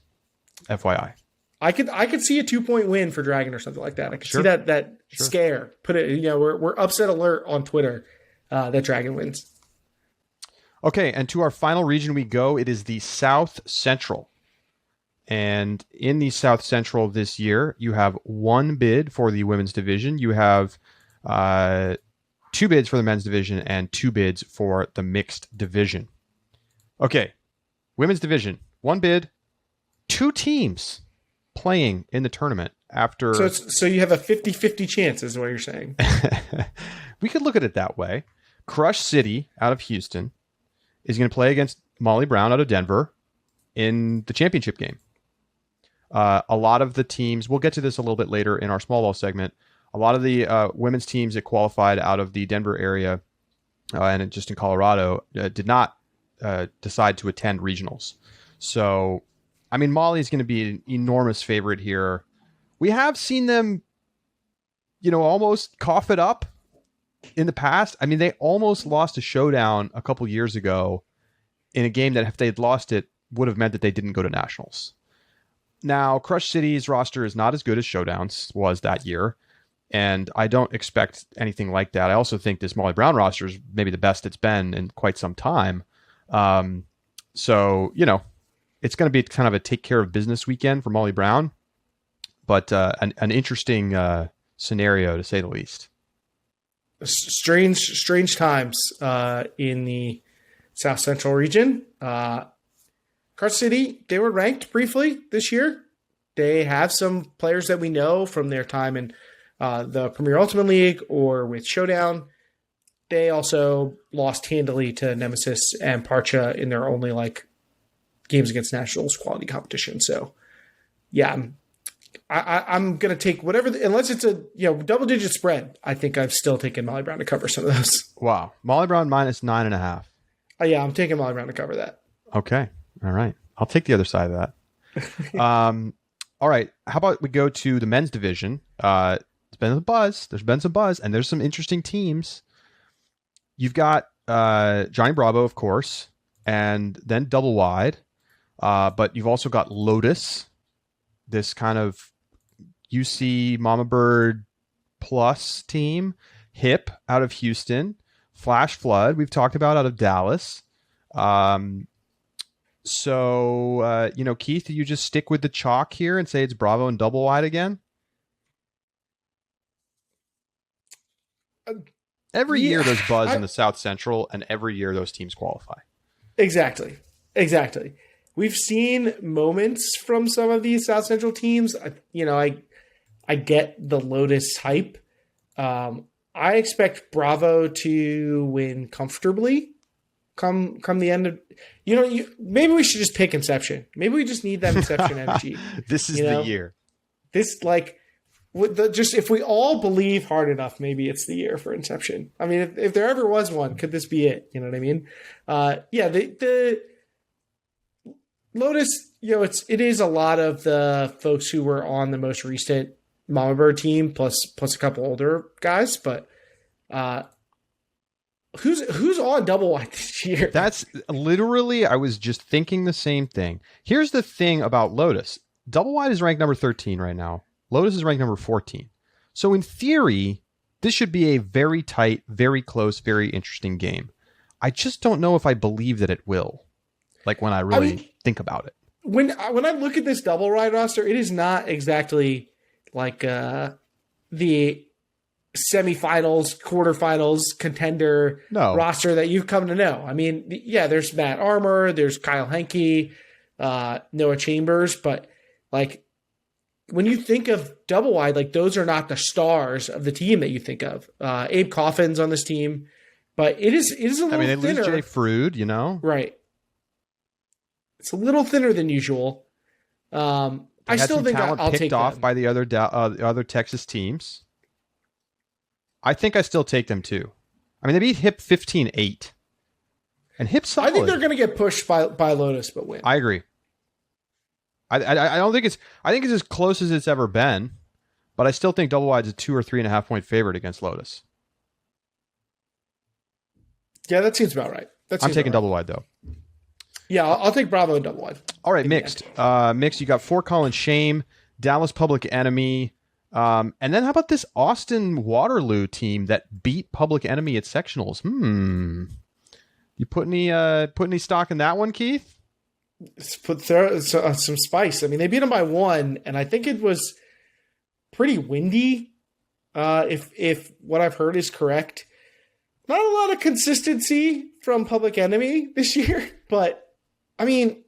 S1: FYI.
S2: I could see a 2-point win for Dragon or something like that. I could see that scare. Put it. We're upset alert on Twitter that Dragon wins.
S1: Okay, and to our final region we go. It is the South Central. And in the South Central this year, you have 1 bid for the women's division. You have 2 bids for the men's division and 2 bids for the mixed division. Okay, women's division, 1 bid, 2 teams playing in the tournament after.
S2: So you have a 50-50 chance, is what you're saying.
S1: We could look at it that way. Crush City out of Houston is going to play against Molly Brown out of Denver in the championship game. A lot of the teams, we'll get to this a little bit later in our small ball segment. A lot of the women's teams that qualified out of the Denver area and just in Colorado did not decide to attend regionals. So, I mean, Molly is going to be an enormous favorite here. We have seen them, almost cough it up in the past. I mean, they almost lost a showdown a couple years ago in a game that if they had lost it would have meant that they didn't go to nationals. Now, Crush City's roster is not as good as Showdown's was that year, and I don't expect anything like that. I also think this Molly Brown roster is maybe the best it's been in quite some time. So, it's going to be kind of a take care of business weekend for Molly Brown, but an interesting scenario to say the least.
S2: Strange times in the South Central region. Crush City, they were ranked briefly this year. They have some players that we know from their time in the Premier Ultimate League or with Showdown. They also lost handily to Nemesis and Parcha in their only games against nationals quality competition. So, yeah, I'm going to take whatever, unless it's a double-digit spread. I think I've still taken Molly Brown to cover some of those.
S1: Wow. Molly Brown -9.5.
S2: Yeah, I'm taking Molly Brown to cover that.
S1: Okay. All right. I'll take the other side of that. All right. How about we go to the men's division? There's been some buzz. And there's some interesting teams. You've got Johnny Bravo, of course, and then Double Wide. But you've also got Lotus, this kind of UC Mama Bird plus team. Hip out of Houston. Flash Flood, we've talked about, out of Dallas. So, Keith, do you just stick with the chalk here and say it's Bravo and Double Wide again? Every year there's buzz in the South Central, and every year those teams qualify.
S2: Exactly. we've seen moments from some of these South Central teams. I get the Lotus hype. I expect Bravo to win comfortably come the end of maybe we should just pick Inception. Maybe we just need that Inception energy.
S1: This is the year.
S2: This just if we all believe hard enough, maybe it's the year for Inception. I mean, if there ever was one, could this be it? You know what I mean? The Lotus, it is a lot of the folks who were on the most recent Mama Bird team plus a couple older guys, but who's on double wide this year?
S1: That's literally, I was just thinking the same thing. Here's the thing about Lotus. Double wide is ranked number 13 right now. Lotus is ranked number 14. So in theory, this should be a very tight, very close, very interesting game. I just don't know if I believe that it will. Like when I really think about it.
S2: When I look at this double wide roster, it is not exactly like the semifinals, quarterfinals contender roster that you've come to know. I mean, there's Matt Armour, there's Kyle Henke, Noah Chambers, but like when you think of double wide, like those are not the stars of the team that you think of. Abe Coffin's on this team, but it is a little thinner.
S1: They lose Jay Frood,
S2: Right. It's a little thinner than usual. I still think I'll take
S1: off
S2: them
S1: by the other Texas teams. I think I still take them too. I mean, they beat Hip 15-8. And Hip's solid.
S2: I think they're going to get pushed by Lotus, but win.
S1: I agree. I don't think I think it's as close as it's ever been, but I still think double wide's a 2 or 3.5 point favorite against Lotus.
S2: Yeah, that seems about right.
S1: I'm taking double wide though.
S2: Yeah, I'll take Bravo and double wide.
S1: All right, mixed. Mixed, you got Fort Collins Shame, Dallas Public Enemy, and then how about this Austin Waterloo team that beat Public Enemy at sectionals? You put any stock in that one, Keith?
S2: Put some spice. I mean, they beat them by 1, and I think it was pretty windy. If what I've heard is correct, not a lot of consistency from Public Enemy this year, but I mean,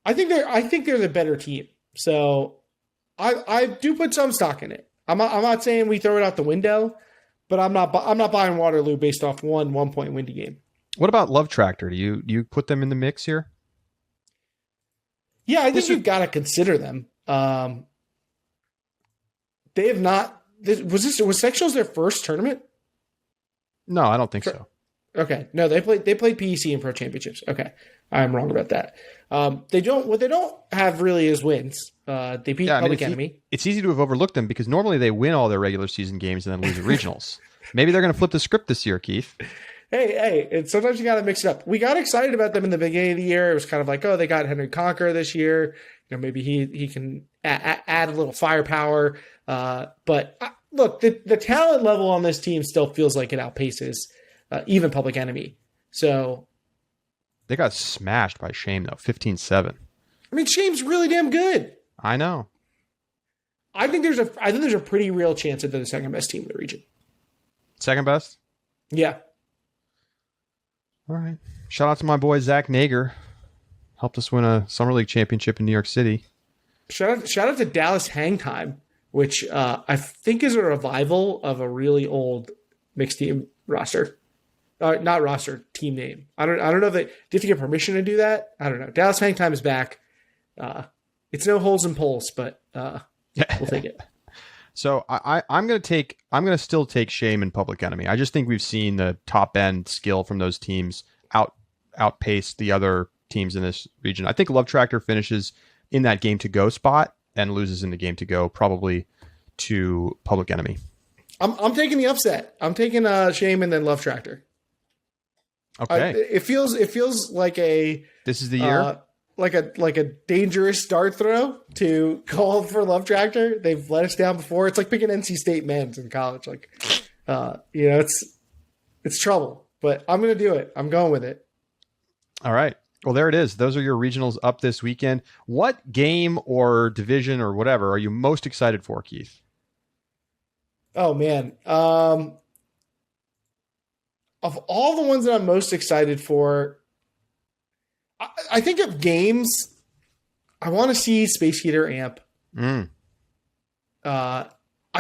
S2: I think they're the better team. So I do put some stock in it. I'm not saying we throw it out the window, but I'm not buying Waterloo based off 1 point windy game.
S1: What about Love Tractor? Do you put them in the mix here?
S2: Yeah, I think you've got to consider them. They have not. Was sectionals their first tournament?
S1: No, I don't think so.
S2: Okay, no, they played PEC and Pro Championships. Okay, I'm wrong about that. What they don't have really is wins. They beat Public Enemy.
S1: It's easy to have overlooked them because normally they win all their regular season games and then lose at regionals. Maybe they're going to flip the script this year, Keith.
S2: Hey, and sometimes you got to mix it up. We got excited about them in the beginning of the year. It was kind of like, oh, they got Henry Conquer this year. Maybe he can add a little firepower. But look, the talent level on this team still feels like it outpaces even Public Enemy. So
S1: they got smashed by Shame though, 15-7.
S2: I mean, Shame's really damn good.
S1: I know.
S2: I think there's a pretty real chance that they're the second best team in the region.
S1: Second best?
S2: Yeah.
S1: All right. Shout out to my boy Zach Nager. Helped us win a Summer League championship in New York City.
S2: Shout out to Dallas Hang Time, which I think is a revival of a really old mixed team roster. Not roster, team name. I don't know if do you have to get permission to do that? I don't know. Dallas Hang Time is back. It's no holes and poles, but we'll take it.
S1: So I'm gonna still take Shame and Public Enemy. I just think we've seen the top end skill from those teams outpace the other teams in this region. I think Love Tractor finishes in that game to go spot and loses in the game to go, probably to Public Enemy.
S2: I'm taking the upset. I'm taking Shame and then Love Tractor.
S1: Okay.
S2: It feels like
S1: this is the year.
S2: Like a dangerous dart throw to call for Love Tractor. They've let us down before. It's like picking NC State men's in college. Like, it's trouble. But I'm gonna do it. I'm going with it.
S1: All right. Well, there it is. Those are your regionals up this weekend. What game or division or whatever are you most excited for, Keith?
S2: Oh man. Of all the ones that I'm most excited for, I think of games. I want to see Space Heater Amp. I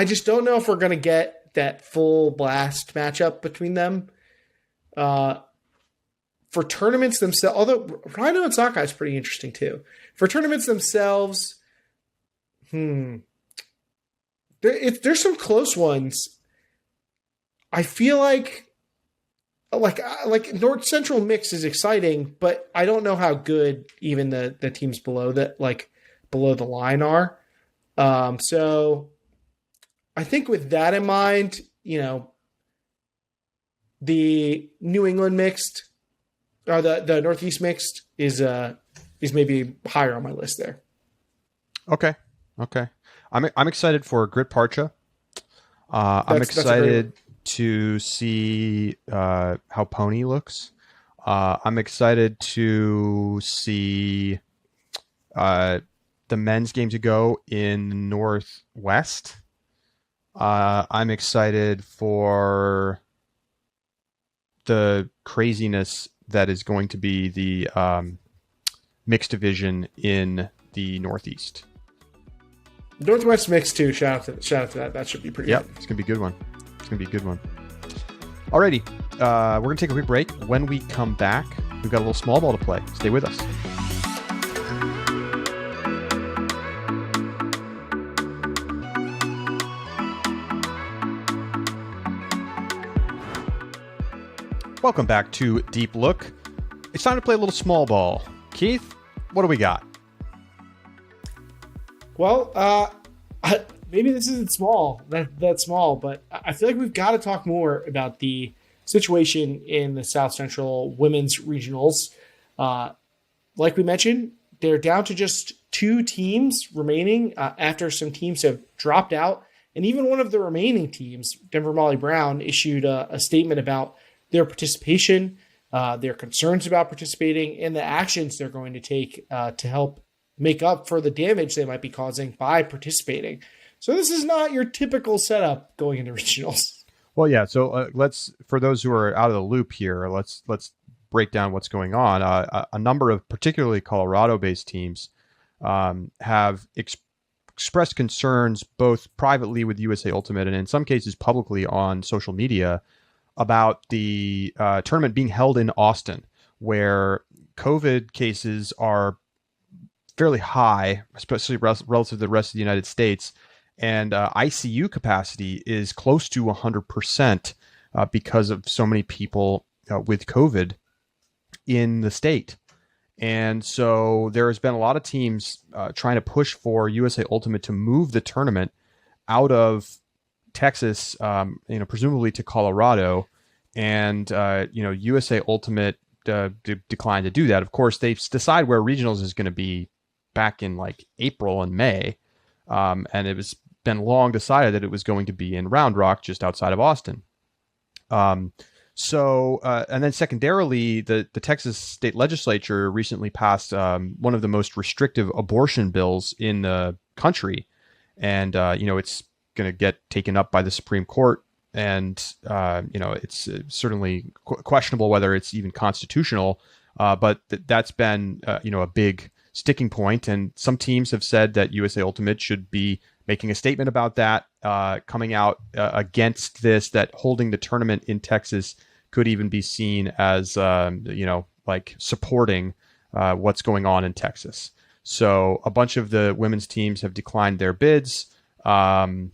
S2: just don't know if we're going to get that full blast matchup between them. For tournaments themselves, although Rhino and Sockeye is pretty interesting too. For tournaments themselves, there's some close ones. I feel like North Central mix is exciting, but I don't know how good even the teams below that, like below the line, are. So I think with that in mind, the New England mixed or the Northeast mixed is maybe higher on my list there.
S1: Okay. I'm excited for Grit Parcha. I'm excited to see how Pony looks. I'm excited to see the men's game to go in the Northwest. I'm excited for the craziness that is going to be the mixed division in the Northeast.
S2: Northwest mixed too. Shout out to that. That should be pretty good.
S1: It's going to be a good one. Alrighty. We're going to take a quick break. When we come back, we've got a little small ball to play. Stay with us. Welcome back to Deep Look. It's time to play a little small ball. Keith, what do we got?
S2: Well, maybe this isn't small, that small, but I feel like we've got to talk more about the situation in the South Central women's regionals. Like we mentioned, they're down to just 2 teams remaining after some teams have dropped out. And even one of the remaining teams, Denver Molly Brown, issued a statement about their participation, their concerns about participating, and the actions they're going to take to help make up for the damage they might be causing by participating. So this is not your typical setup going into regionals.
S1: Well, yeah. So for those who are out of the loop here, let's break down what's going on. A number of particularly Colorado-based teams have expressed concerns both privately with USA Ultimate and in some cases publicly on social media about the tournament being held in Austin, where COVID cases are fairly high, especially relative to the rest of the United States. And ICU capacity is close to 100% because of so many people with COVID in the state. And so there has been a lot of teams trying to push for USA Ultimate to move the tournament out of Texas, presumably to Colorado. And, USA Ultimate declined to do that. Of course, they decide where regionals is going to be back in like April and May. And it was been long decided that it was going to be in Round Rock, just outside of Austin. And then secondarily, the Texas state legislature recently passed one of the most restrictive abortion bills in the country. And, it's going to get taken up by the Supreme Court. And, it's certainly questionable whether it's even constitutional. But that's been, a big sticking point. And some teams have said that USA Ultimate should be making a statement about that, coming out against this, that holding the tournament in Texas could even be seen as, supporting what's going on in Texas. So a bunch of the women's teams have declined their bids. In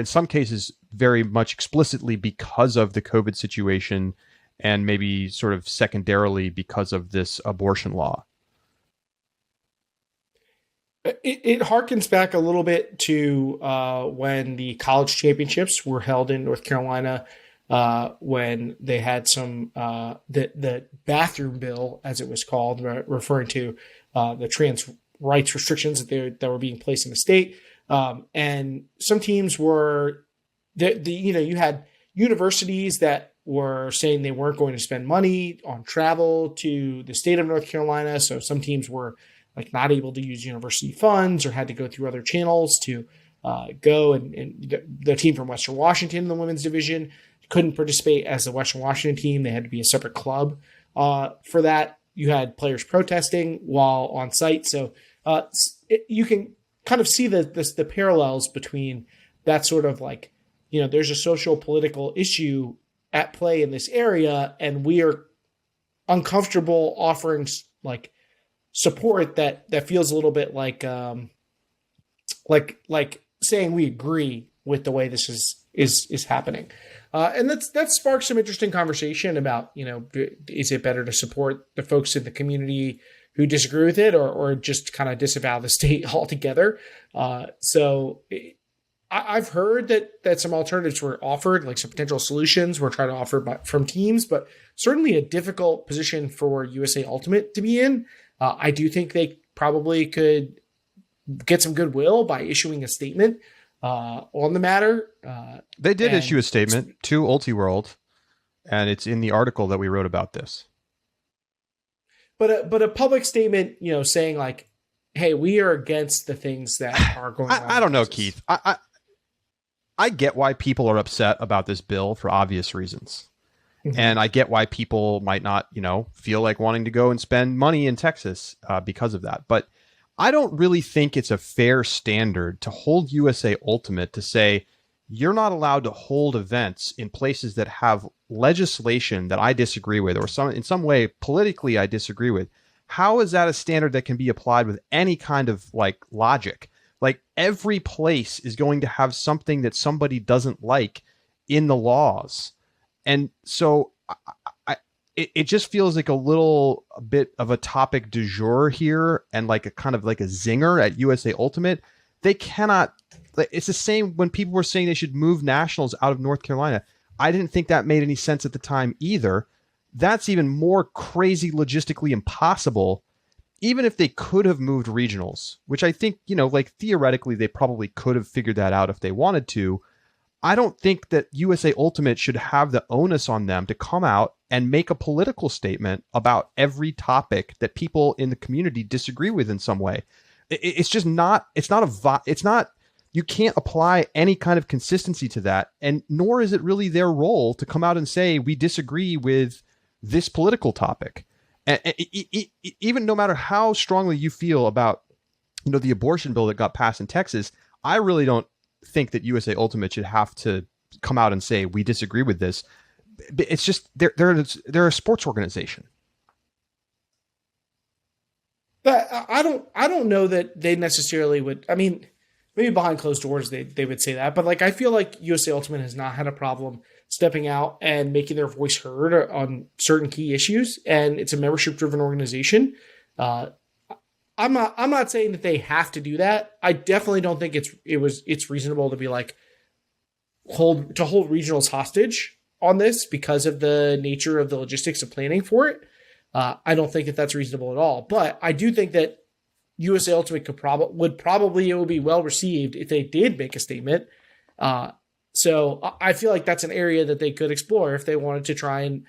S1: some cases, very much explicitly because of the COVID situation, and maybe sort of secondarily because of this abortion law.
S2: It harkens back a little bit to when the college championships were held in North Carolina, when they had some the bathroom bill, as it was called, referring to the trans rights restrictions that were being placed in the state. And some teams were, you had universities that were saying they weren't going to spend money on travel to the state of North Carolina. So some teams were like not able to use university funds or had to go through other channels to go. And the team from Western Washington in the women's division couldn't participate as the Western Washington team. They had to be a separate club. For that, you had players protesting while on site. So you can kind of see the parallels between that sort of like, there's a social political issue at play in this area, and we are uncomfortable offering like support that feels a little bit like saying we agree with the way this is happening. And that sparks some interesting conversation about, is it better to support the folks in the community who disagree with it, or just kind of disavow the state altogether? I've heard that some alternatives were offered, like some potential solutions were trying to offer from teams, but certainly a difficult position for USA Ultimate to be in. I do think they probably could get some goodwill by issuing a statement on the matter.
S1: They did issue a statement to Ultiworld, and it's in the article that we wrote about this.
S2: But a public statement, saying like, "Hey, we are against the things that are going on."
S1: I don't know, Keith. I get why people are upset about this bill for obvious reasons. Mm-hmm. And I get why people might not, feel like wanting to go and spend money in Texas because of that. But I don't really think it's a fair standard to hold USA Ultimate to say, you're not allowed to hold events in places that have legislation that I disagree with, or in some way politically I disagree with. How is that a standard that can be applied with any kind of like logic? Like every place is going to have something that somebody doesn't like in the laws. And so it just feels like a bit of a topic du jour here, and like a kind of like a zinger at USA Ultimate. They cannot, it's the same when people were saying they should move nationals out of North Carolina. I didn't think that made any sense at the time either. That's even more crazy logistically impossible. Even if they could have moved regionals, which I think, like theoretically, they probably could have figured that out if they wanted to. I don't think that USA Ultimate should have the onus on them to come out and make a political statement about every topic that people in the community disagree with in some way. It's just not, you can't apply any kind of consistency to that. And nor is it really their role to come out and say, we disagree with this political topic. And even no matter how strongly you feel about, the abortion bill that got passed in Texas, I really don't think that USA Ultimate should have to come out and say we disagree with this. It's just they're a sports organization.
S2: But I don't know that they necessarily would. I mean, maybe behind closed doors they would say that, but like I feel like USA Ultimate has not had a problem stepping out and making their voice heard on certain key issues, and it's a membership driven organization. I'm not saying that they have to do that. I definitely don't think it's reasonable to be like hold regionals hostage on this because of the nature of the logistics of planning for it. I don't think that that's reasonable at all. But I do think that USA Ultimate would probably be well received if they did make a statement. So I feel like that's an area that they could explore if they wanted to try and,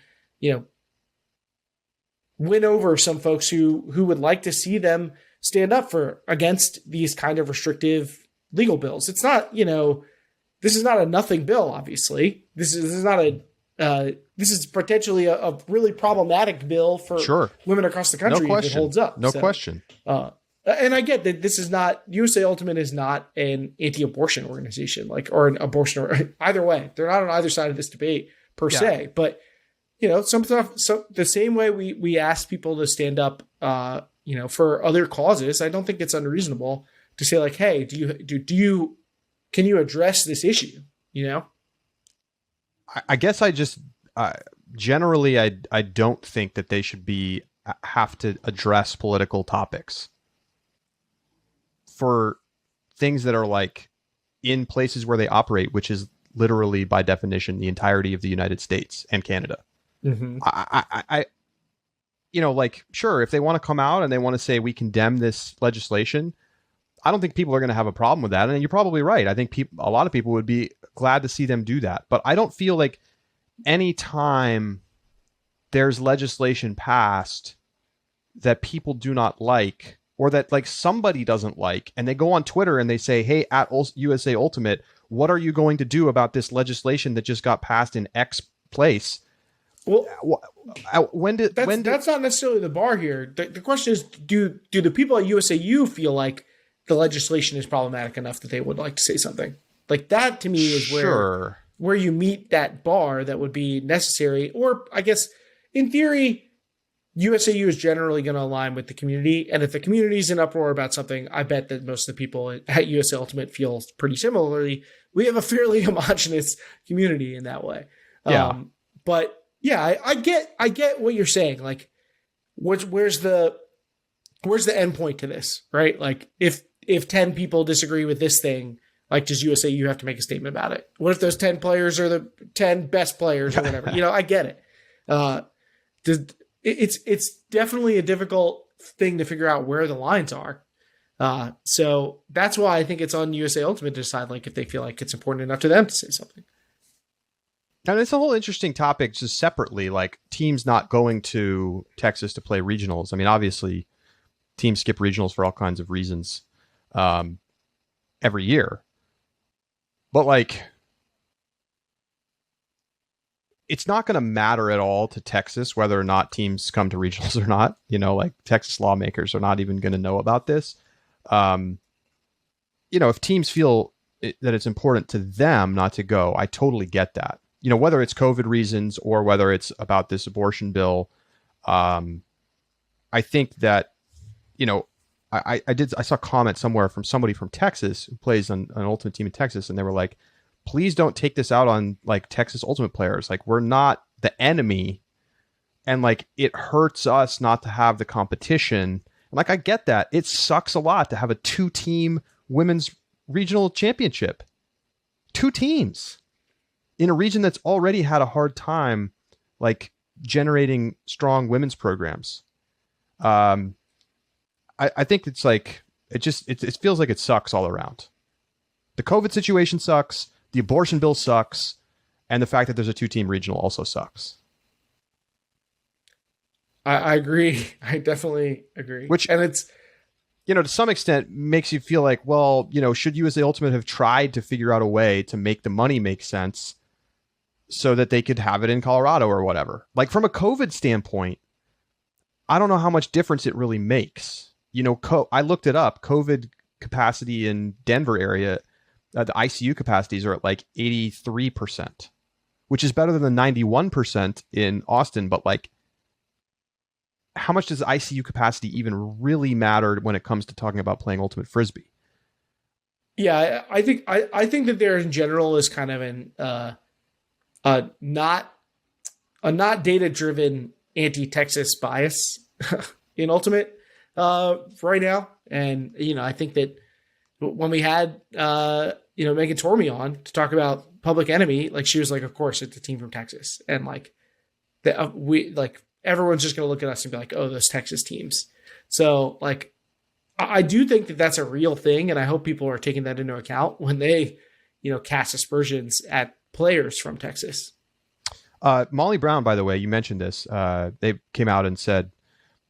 S2: win over some folks who would like to see them stand up against these kind of restrictive legal bills. It's not, this is not a nothing bill, obviously. This is potentially a really problematic bill for women across the country if it holds up.
S1: No question.
S2: And I get that this is not, USA Ultimate is not an anti-abortion organization, or an abortion, or either way. They're not on either side of this debate per se. But, some stuff, the same way we ask people to stand up, for other causes, I don't think it's unreasonable to say like, hey, can you address this issue?
S1: I guess I just, generally, I don't think that they should have to address political topics for things that are like in places where they operate, which is literally by definition the entirety of the United States and Canada. Mm-hmm. Sure, if they want to come out and they want to say we condemn this legislation, I don't think people are going to have a problem with that. And you're probably right. I think a lot of people would be glad to see them do that. But I don't feel like any time there's legislation passed that people do not like, or that like somebody doesn't like, and they go on Twitter and they say, hey, at USA Ultimate, what are you going to do about this legislation that just got passed in X place?
S2: Well,
S1: when
S2: that's not necessarily the bar here. The question is, do the people at USAU feel like the legislation is problematic enough that they would like to say something? Like that to me is
S1: sure.
S2: where you meet that bar that would be necessary. Or I guess in theory, USAU is generally going to align with the community. And if the community is in uproar about something, I bet that most of the people at USA Ultimate feel pretty similarly. We have a fairly homogenous community in that way.
S1: Yeah.
S2: But yeah, I get what you're saying. Like, where's the end point to this, right? Like, if 10 people disagree with this thing, like, does USAU have to make a statement about it? What if those 10 players are the 10 best players or whatever? I get it. It's definitely a difficult thing to figure out where the lines are. So that's why I think it's on USA Ultimate to decide, like, if they feel like it's important enough to them to say something.
S1: And it's a whole interesting topic just separately, like teams not going to Texas to play regionals. I mean, obviously teams skip regionals for all kinds of reasons every year. But like, it's not going to matter at all to Texas whether or not teams come to regionals or not. Like Texas lawmakers are not even going to know about this. If teams feel that it's important to them not to go, I totally get that. Whether it's COVID reasons or whether it's about this abortion bill, I think that, I saw a comment somewhere from somebody from Texas who plays on an Ultimate team in Texas, and they were like, please don't take this out on like Texas Ultimate players. Like, we're not the enemy, and like it hurts us not to have the competition. And like, I get that. It sucks a lot to have a 2-team women's regional championship. 2 teams. In a region that's already had a hard time, like generating strong women's programs. I think it's like, it feels like it sucks all around. The COVID situation sucks. The abortion bill sucks. And the fact that there's a 2-team regional also sucks.
S2: I agree. I definitely agree.
S1: And it's, to some extent makes you feel like, well, should USA Ultimate have tried to figure out a way to make the money make sense so that they could have it in Colorado or whatever? Like, from a COVID standpoint, I don't know how much difference it really makes. I looked it up. COVID capacity in Denver area, the ICU capacities are at like 83%, which is better than the 91% in Austin. But like, how much does ICU capacity even really matter when it comes to talking about playing Ultimate Frisbee?
S2: Yeah, I think that there in general is kind of a not data driven anti-Texas bias in Ultimate right now. And I think that when we had Megan Tormey on to talk about Public Enemy, like, she was like, of course it's a team from Texas, and like everyone's just going to look at us and be like, oh, those Texas teams. So like, I do think that that's a real thing, and I hope people are taking that into account when they cast aspersions at players from Texas.
S1: Molly Brown, by the way, you mentioned this. They came out and said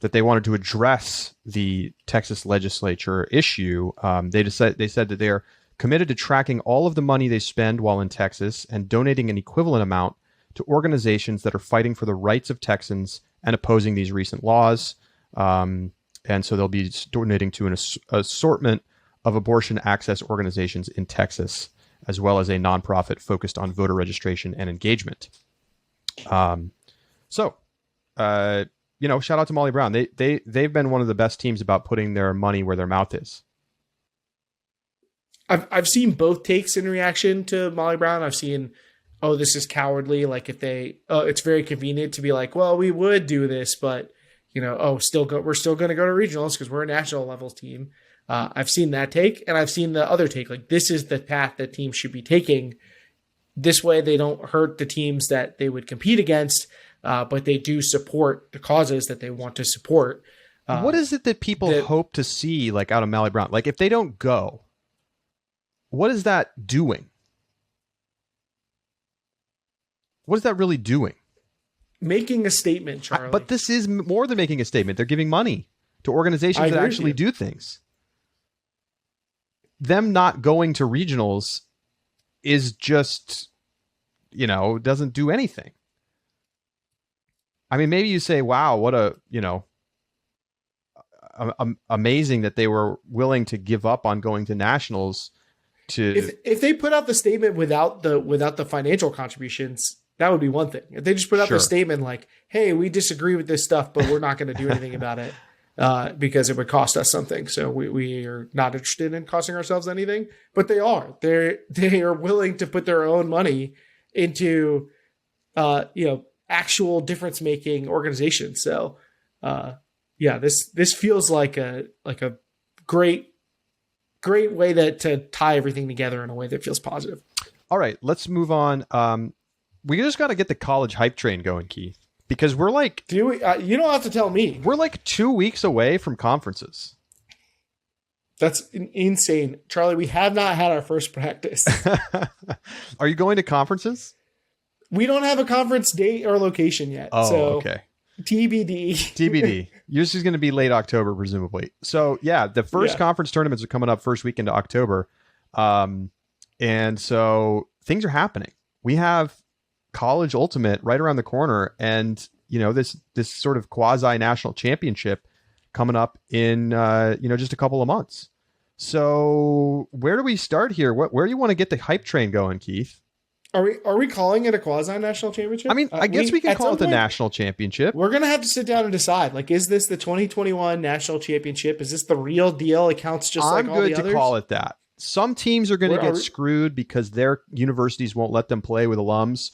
S1: that they wanted to address the Texas legislature issue. They said that they are committed to tracking all of the money they spend while in Texas and donating an equivalent amount to organizations that are fighting for the rights of Texans and opposing these recent laws. And so they'll be donating to an assortment of abortion access organizations in Texas, as well as a nonprofit focused on voter registration and engagement. Shout out to Molly Brown. They've been one of the best teams about putting their money where their mouth is.
S2: I've seen both takes in reaction to Molly Brown. I've seen, oh, this is cowardly. Like, if it's very convenient to be like, well, we would do this, but we're still going to go to regionals because we're a national levels team. I've seen that take, and I've seen the other take. Like, this is the path that teams should be taking. This way, they don't hurt the teams that they would compete against, but they do support the causes that they want to support.
S1: What is it that people hope to see, like, out of Molly Brown? Like, if they don't go, what is that doing? What is that really doing?
S2: Making a statement, Charlie.
S1: But this is more than making a statement. They're giving money to organizations that actually do things. Them not going to regionals is just, doesn't do anything. I mean, maybe you say, wow, what a, amazing that they were willing to give up on going to nationals to.
S2: If they put out the statement without the financial contributions, that would be one thing. If they just put out their statement like, hey, we disagree with this stuff, but we're not going to do anything about it because it would cost us something. So we are not interested in costing ourselves anything, but they are. They are willing to put their own money into, actual difference making organizations. So, this feels like a great way to tie everything together in a way that feels positive.
S1: All right, let's move on. We just got to get the college hype train going, Keith, because we're like,
S2: do we? You don't have to tell me.
S1: We're like 2 weeks away from conferences.
S2: That's insane, Charlie. We have not had our first practice.
S1: Are you going to conferences?
S2: We don't have a conference date or location yet.
S1: Oh,
S2: so
S1: okay.
S2: TBD.
S1: TBD. Yours is going to be late October, presumably. So, yeah, the first conference tournaments are coming up first week into October. And so things are happening. We have college ultimate right around the corner. And, this sort of quasi national championship coming up in, just a couple of months. So where do we start here? Where do you want to get the hype train going, Keith?
S2: Are we calling it a quasi-national championship?
S1: I mean, I guess we can call it the national championship.
S2: We're going to have to sit down and decide. Like, is this the 2021 national championship? Is this the real deal? It counts just like all the others?
S1: I'm good to call it that. Some teams are going to get screwed because their universities won't let them play with alums.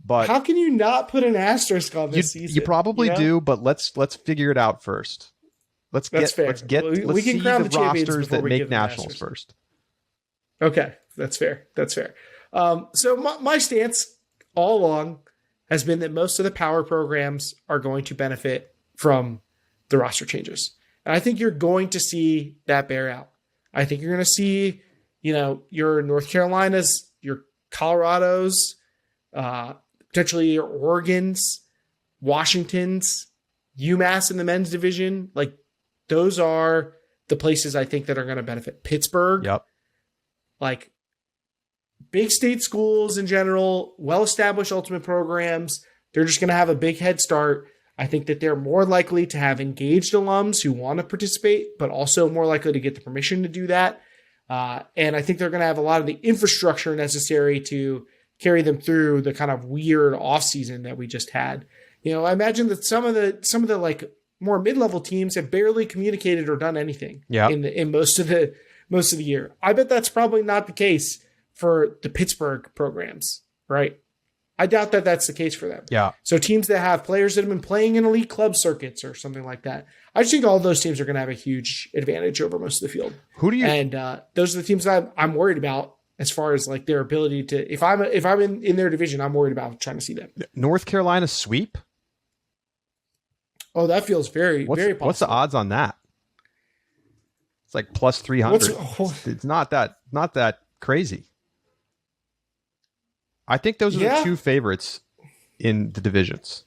S1: But
S2: how can you not put an asterisk on this season?
S1: You probably do, but let's figure it out first. Let's see the rosters that make nationals first.
S2: Okay, that's fair. So my stance all along has been that most of the power programs are going to benefit from the roster changes. And I think you're going to see that bear out. I think you're going to see, your North Carolinas, your Colorados, potentially your Oregons, Washingtons, UMass in the men's division. Like, those are the places I think that are going to benefit. Pittsburgh.
S1: Yep.
S2: Like, big state schools in general, well-established ultimate programs, they're just going to have a big head start. I think that they're more likely to have engaged alums who want to participate, but also more likely to get the permission to do that. And I think they're going to have a lot of the infrastructure necessary to carry them through the kind of weird off season that we just had. I imagine that some of the like more mid-level teams have barely communicated or done anything in most of the year. I bet that's probably not the case for the Pittsburgh programs, right? I doubt that that's the case for them.
S1: Yeah.
S2: So teams that have players that have been playing in elite club circuits or something like that, I just think all those teams are going to have a huge advantage over most of the field. And those are the teams that I'm worried about as far as like their ability to. If I'm in their division, I'm worried about trying to see them.
S1: North Carolina sweep.
S2: Oh, that feels very possible.
S1: What's the odds on that? It's like plus 300. It's not that crazy. I think those are the two favorites in the divisions.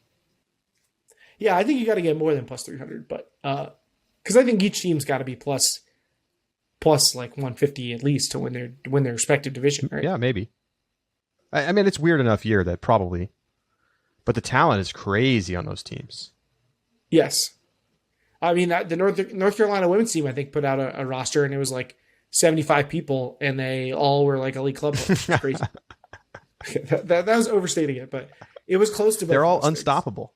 S2: Yeah, I think you got to get more than plus 300, but because I think each team's got to be plus like 150 at least to win their respective division, right?
S1: Yeah, maybe. I mean, it's weird enough year that probably, but the talent is crazy on those teams.
S2: Yes, I mean the North Carolina women's team I think put out a roster and it was like 75 people and they all were like elite club players. Crazy. that was overstating it, but it was close to both.
S1: They're all unstoppable.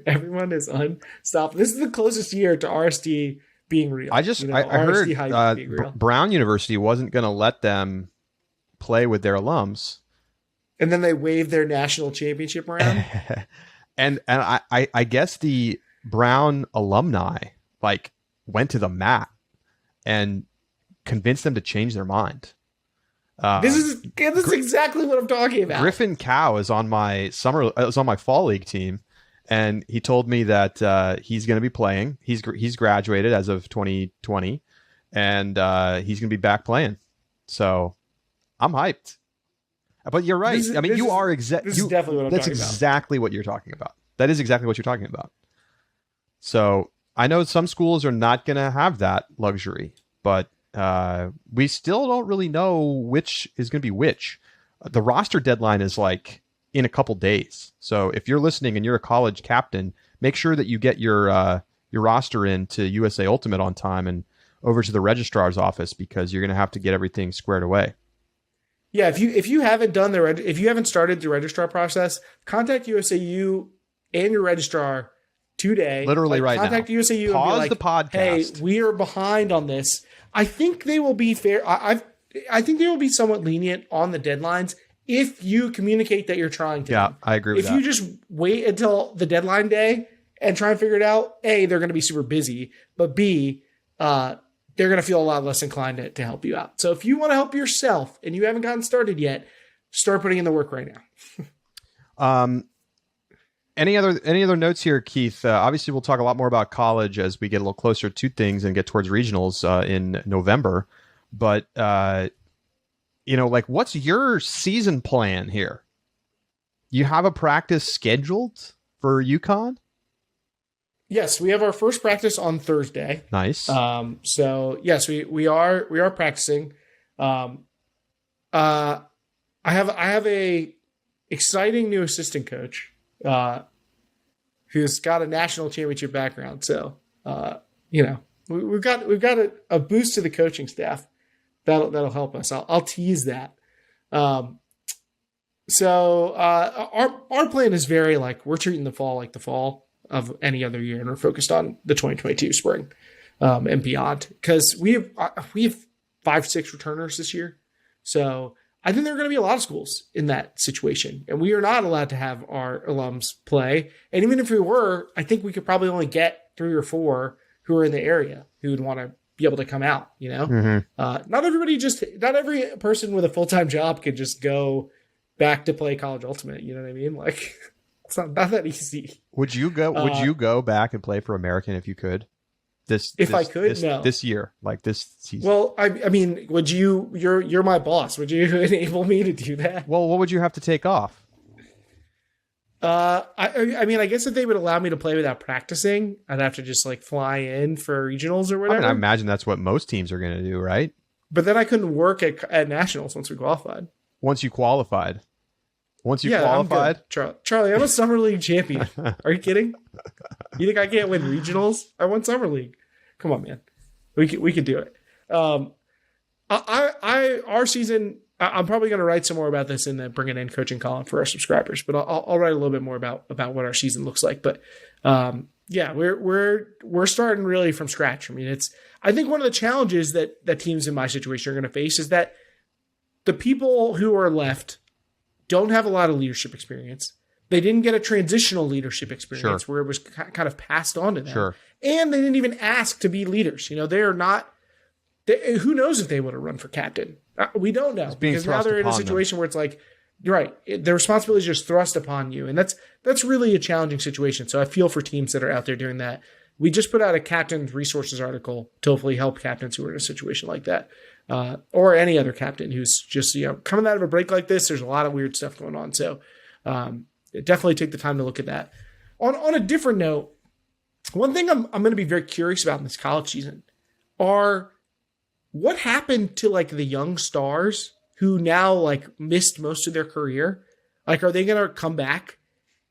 S2: Everyone is unstoppable. This is the closest year to RSD being real.
S1: I heard Brown University wasn't going to let them play with their alums,
S2: and then they waved their national championship around.
S1: and I guess the Brown alumni like went to the mat and convinced them to change their mind.
S2: This is exactly what I'm talking about.
S1: Griffin Cow is on my fall league team, and he told me that he's going to be playing. He's graduated as of 2020, and he's going to be back playing. So I'm hyped. But you're right. This is definitely what I'm talking about. That's exactly what you're talking about. That is exactly what you're talking about. So I know some schools are not going to have that luxury, but we still don't really know which is going to be which. The roster deadline is like in a couple days. So if you're listening and you're a college captain, make sure that you get your roster into USA Ultimate on time and over to the registrar's office, because you're going to have to get everything squared away.
S2: Yeah, if you haven't done if you haven't started the registrar process, contact USAU and your registrar today.
S1: Literally right now.
S2: Contact USAU
S1: Pause
S2: and be like,
S1: the podcast.
S2: Hey, we are behind on this. I think they will be fair. I think they will be somewhat lenient on the deadlines if you communicate that you're trying to.
S1: Yeah, I agree with that.
S2: If you just wait until the deadline day and try and figure it out, A, they're going to be super busy, but B, they're going to feel a lot less inclined to help you out. So if you want to help yourself and you haven't gotten started yet, start putting in the work right now.
S1: Any other notes here, Keith? Obviously, we'll talk a lot more about college as we get a little closer to things and get towards regionals in November. But, what's your season plan here? You have a practice scheduled for UConn?
S2: Yes, we have our first practice on Thursday.
S1: Nice.
S2: So yes, we are practicing. I have a exciting new assistant coach who's got a national championship background. So we've got a boost to the coaching staff that'll help us. I'll tease that. So our plan is very we're treating the fall like the fall of any other year, and we're focused on the 2022 spring and beyond, because we have 5-6 returners this year. So I think there are going to be a lot of schools in that situation, and we are not allowed to have our alums play. And even if we were, I think we could probably only get 3 or 4 who are in the area who would want to be able to come out.
S1: Mm-hmm.
S2: Not every person with a full-time job could just go back to play college ultimate. You know what I mean? It's not that easy.
S1: Would you go back and play for American if you could?
S2: I could, no.
S1: This year, this season.
S2: Well, I mean, would you? You're my boss. Would you enable me to do that?
S1: Well, what would you have to take off?
S2: I mean, I guess if they would allow me to play without practicing, I'd have to just fly in for regionals or whatever.
S1: I imagine that's what most teams are going to do, right?
S2: But then I couldn't work at nationals once we qualified.
S1: Once you qualified.
S2: Charlie, I'm a summer league champion. Are you kidding? You think I can't win regionals? I won summer league. Come on, man. We could do it. Our season, I'm probably going to write some more about this in the Bring It In coaching column for our subscribers, but I'll write a little bit more about what our season looks like. But we're starting really from scratch. I mean, I think one of the challenges that teams in my situation are going to face is that the people who are left don't have a lot of leadership experience. They didn't get a transitional leadership experience where it was kind of passed on to them.
S1: Sure.
S2: And they didn't even ask to be leaders. They are not. Who knows if they would have run for captain? We don't know, because now they're in a situation where it's the responsibility is just thrust upon you, and that's really a challenging situation. So I feel for teams that are out there doing that. We just put out a captain's resources article to hopefully help captains who are in a situation like that, or any other captain who's just coming out of a break like this. There's a lot of weird stuff going on, so definitely take the time to look at that. On a different note, one thing I'm going to be very curious about in this college season are what happened to the young stars who now missed most of their career. Are they going to come back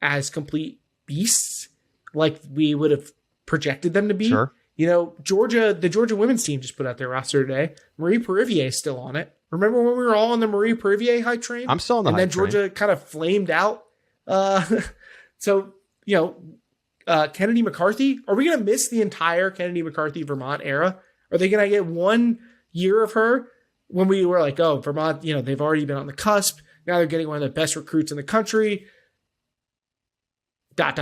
S2: as complete beasts like we would have projected them to be?
S1: Sure.
S2: The Georgia women's team just put out their roster today. Marie Perivier is still on it. Remember when we were all on the Marie Perivier hype train?
S1: I'm still on the hype train.
S2: And then Georgia kind of flamed out. Kennedy McCarthy, are we going to miss the entire Kennedy McCarthy Vermont era? Are they going to get 1 year of her when we were Vermont, they've already been on the cusp. Now they're getting one of the best recruits in the country. ... Are we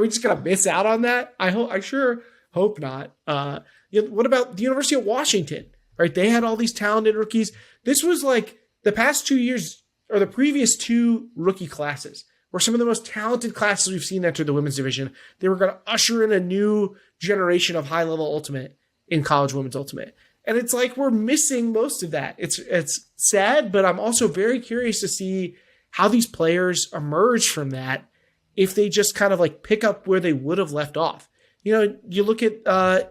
S2: just going to miss out on that? I sure hope not. What about the University of Washington, right? They had all these talented rookies. This was the past 2 years, or the previous 2 rookie classes, were some of the most talented classes we've seen enter the women's division. They were going to usher in a new generation of high-level ultimate in college women's ultimate. And it's we're missing most of that. It's sad, but I'm also very curious to see how these players emerge from that if they just kind of pick up where they would have left off. You look at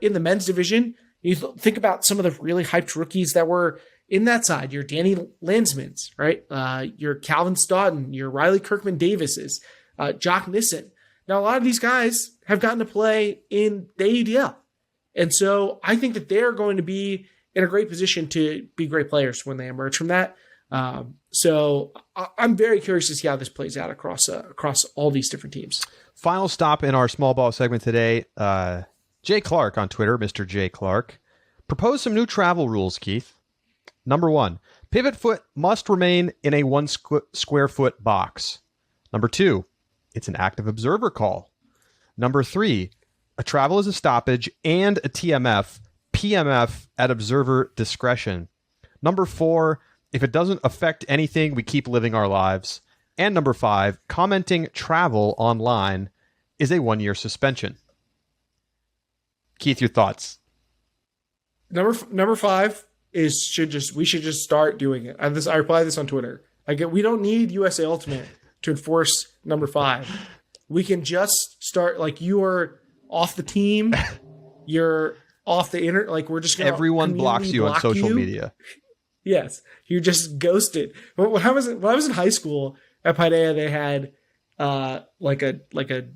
S2: in the men's division, you think about some of the really hyped rookies that were in that side, your Danny Landsmans, right? Your Calvin Stoughton, your Riley Kirkman Davises, Jock Nissen. Now, a lot of these guys have gotten to play in the ADL. And so I think that they're going to be in a great position to be great players when they emerge from that. So I'm very curious to see how this plays out across all these different teams.
S1: Final stop in our small ball segment today. Jay Clark on Twitter, Mr. Jay Clark, proposed some new travel rules, Keith. Number 1, pivot foot must remain in a 1 square foot box. Number 2, it's an active observer call. Number 3, a travel is a stoppage and a TMF, PMF at observer discretion. Number 4, if it doesn't affect anything, we keep living our lives. And number 5, commenting travel online is a 1-year suspension. Keith, your thoughts?
S2: Number 5 is we should just start doing it. I reply this on Twitter. We don't need USA Ultimate to enforce number 5. We can just start, like, you are off the team, you're off the internet, like, we're just gonna
S1: everyone blocks you on social media.
S2: Yes, you're just ghosted. When I was in high school at Paideia, they had like a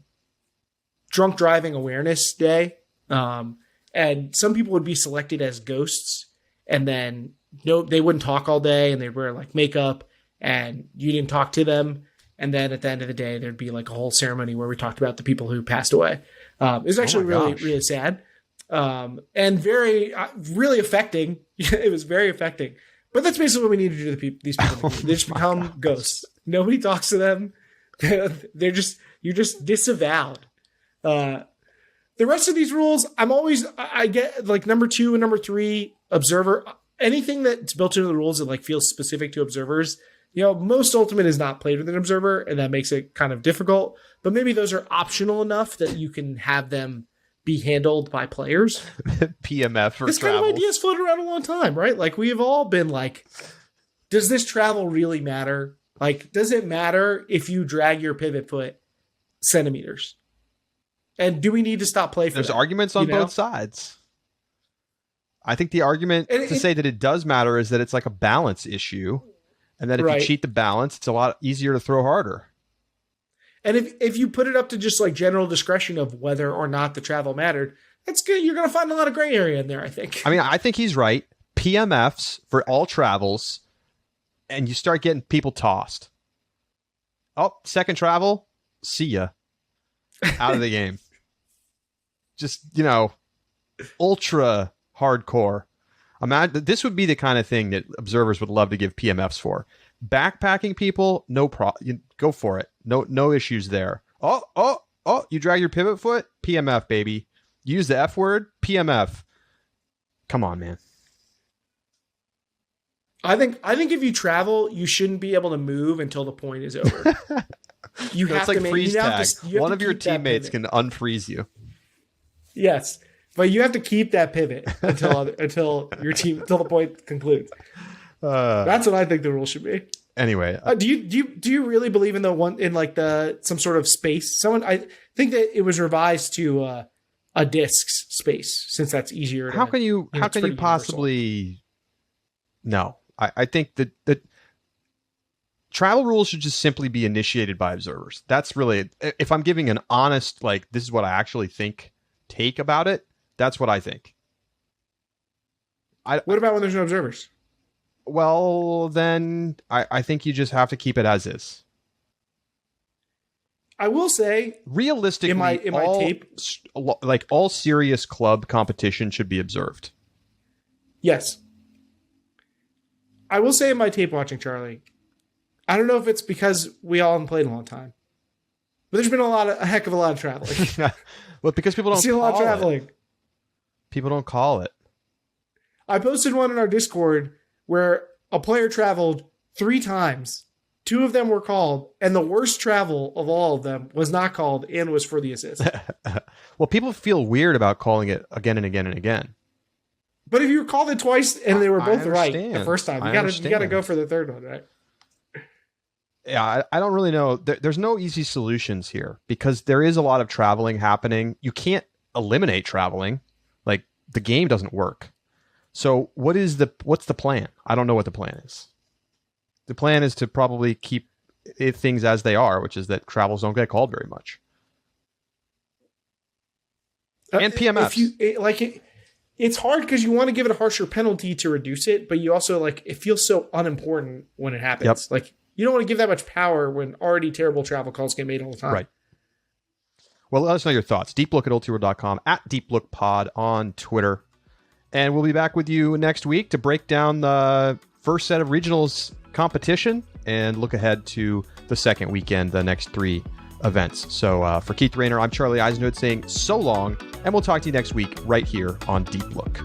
S2: drunk driving awareness day, and some people would be selected as ghosts, and then they wouldn't talk all day, and they'd wear like makeup, and you didn't talk to them. And then at the end of the day, there'd be like a whole ceremony where we talked about the people who passed away. It was actually really sad, and very really affecting. It was very affecting. But that's basically what we need to do to these people. They just become ghosts. Nobody talks to them. You're just disavowed. The rest of these rules, I get like number 2 and number 3, observer. Anything that's built into the rules that like feels specific to observers. Most Ultimate is not played with an observer, and that makes it kind of difficult. But maybe those are optional enough that you can have them be handled by players.
S1: PMF for
S2: this
S1: travels.
S2: kind of idea's floated around a long time, right? Like, we have all been like, does this travel really matter? Like, does it matter if you drag your pivot foot centimeters? And do we need to stop play for
S1: There's
S2: that?
S1: arguments on both sides. I think the argument to say that it does matter is that it's like a balance issue. And that if you cheat the balance, it's a lot easier to throw harder.
S2: And if you put it up to just like general discretion of whether or not the travel mattered, that's good. You're going to find a lot of gray area in there, I think.
S1: I mean, I think he's right. PMFs for all travels, and you start getting people tossed. Oh, second travel, see ya. Out of the game. Just, ultra hardcore. Imagine, this would be the kind of thing that observers would love to give PMFs for. Backpacking people, no problem. Go for it. No issues there. Oh, you drag your pivot foot? PMF, baby. Use the F word? PMF. Come on, man.
S2: I think if you travel, you shouldn't be able to move until the point is over. You have
S1: like
S2: to
S1: freeze tag. One of your
S2: keep that
S1: teammates
S2: pivot.
S1: can unfreeze you.
S2: Yes. But you have to keep that pivot until the point concludes. That's what I think the rule should be.
S1: Anyway,
S2: do you really believe in some sort of space? I think that it was revised to a discs space, since that's easier.
S1: How can you possibly? No, I think that travel rules should just simply be initiated by observers. That's really, if I'm giving an honest, like, this is what I actually think take about it. That's what I think.
S2: What about when there's no observers?
S1: Well, then I think you just have to keep it as is.
S2: I will say,
S1: realistically,
S2: in my tape,
S1: like all serious club competition should be observed.
S2: Yes. I will say in my tape watching, Charlie, I don't know if it's because we all haven't played in a long time, but there's been a heck of a lot of traveling.
S1: Well, because people don't
S2: see a lot of traveling.
S1: People don't call it.
S2: I posted one in our Discord where a player traveled 3 times. 2 of them were called, and the worst travel of all of them was not called and was for the assist.
S1: Well, people feel weird about calling it again and again and again.
S2: But if you called it twice and they were both right the first time, you got to go for the third one, right?
S1: Yeah, I don't really know. There's no easy solutions here because there is a lot of traveling happening. You can't eliminate traveling. Like, the game doesn't work. So what's the plan? I don't know what the plan is. The plan is to probably keep things as they are, which is that travels don't get called very much. And PMFs.
S2: It's hard because you want to give it a harsher penalty to reduce it, but you also it feels so unimportant when it happens. Yep. You don't want to give that much power when already terrible travel calls get made all the time.
S1: Right. Well, let us know your thoughts. deeplook@oldtour.com, @deeplookpod on Twitter. And we'll be back with you next week to break down the first set of regionals competition and look ahead to the second weekend, the next 3 events. So for Keith Raynor, I'm Charlie Eisenhood saying so long, and we'll talk to you next week right here on Deep Look.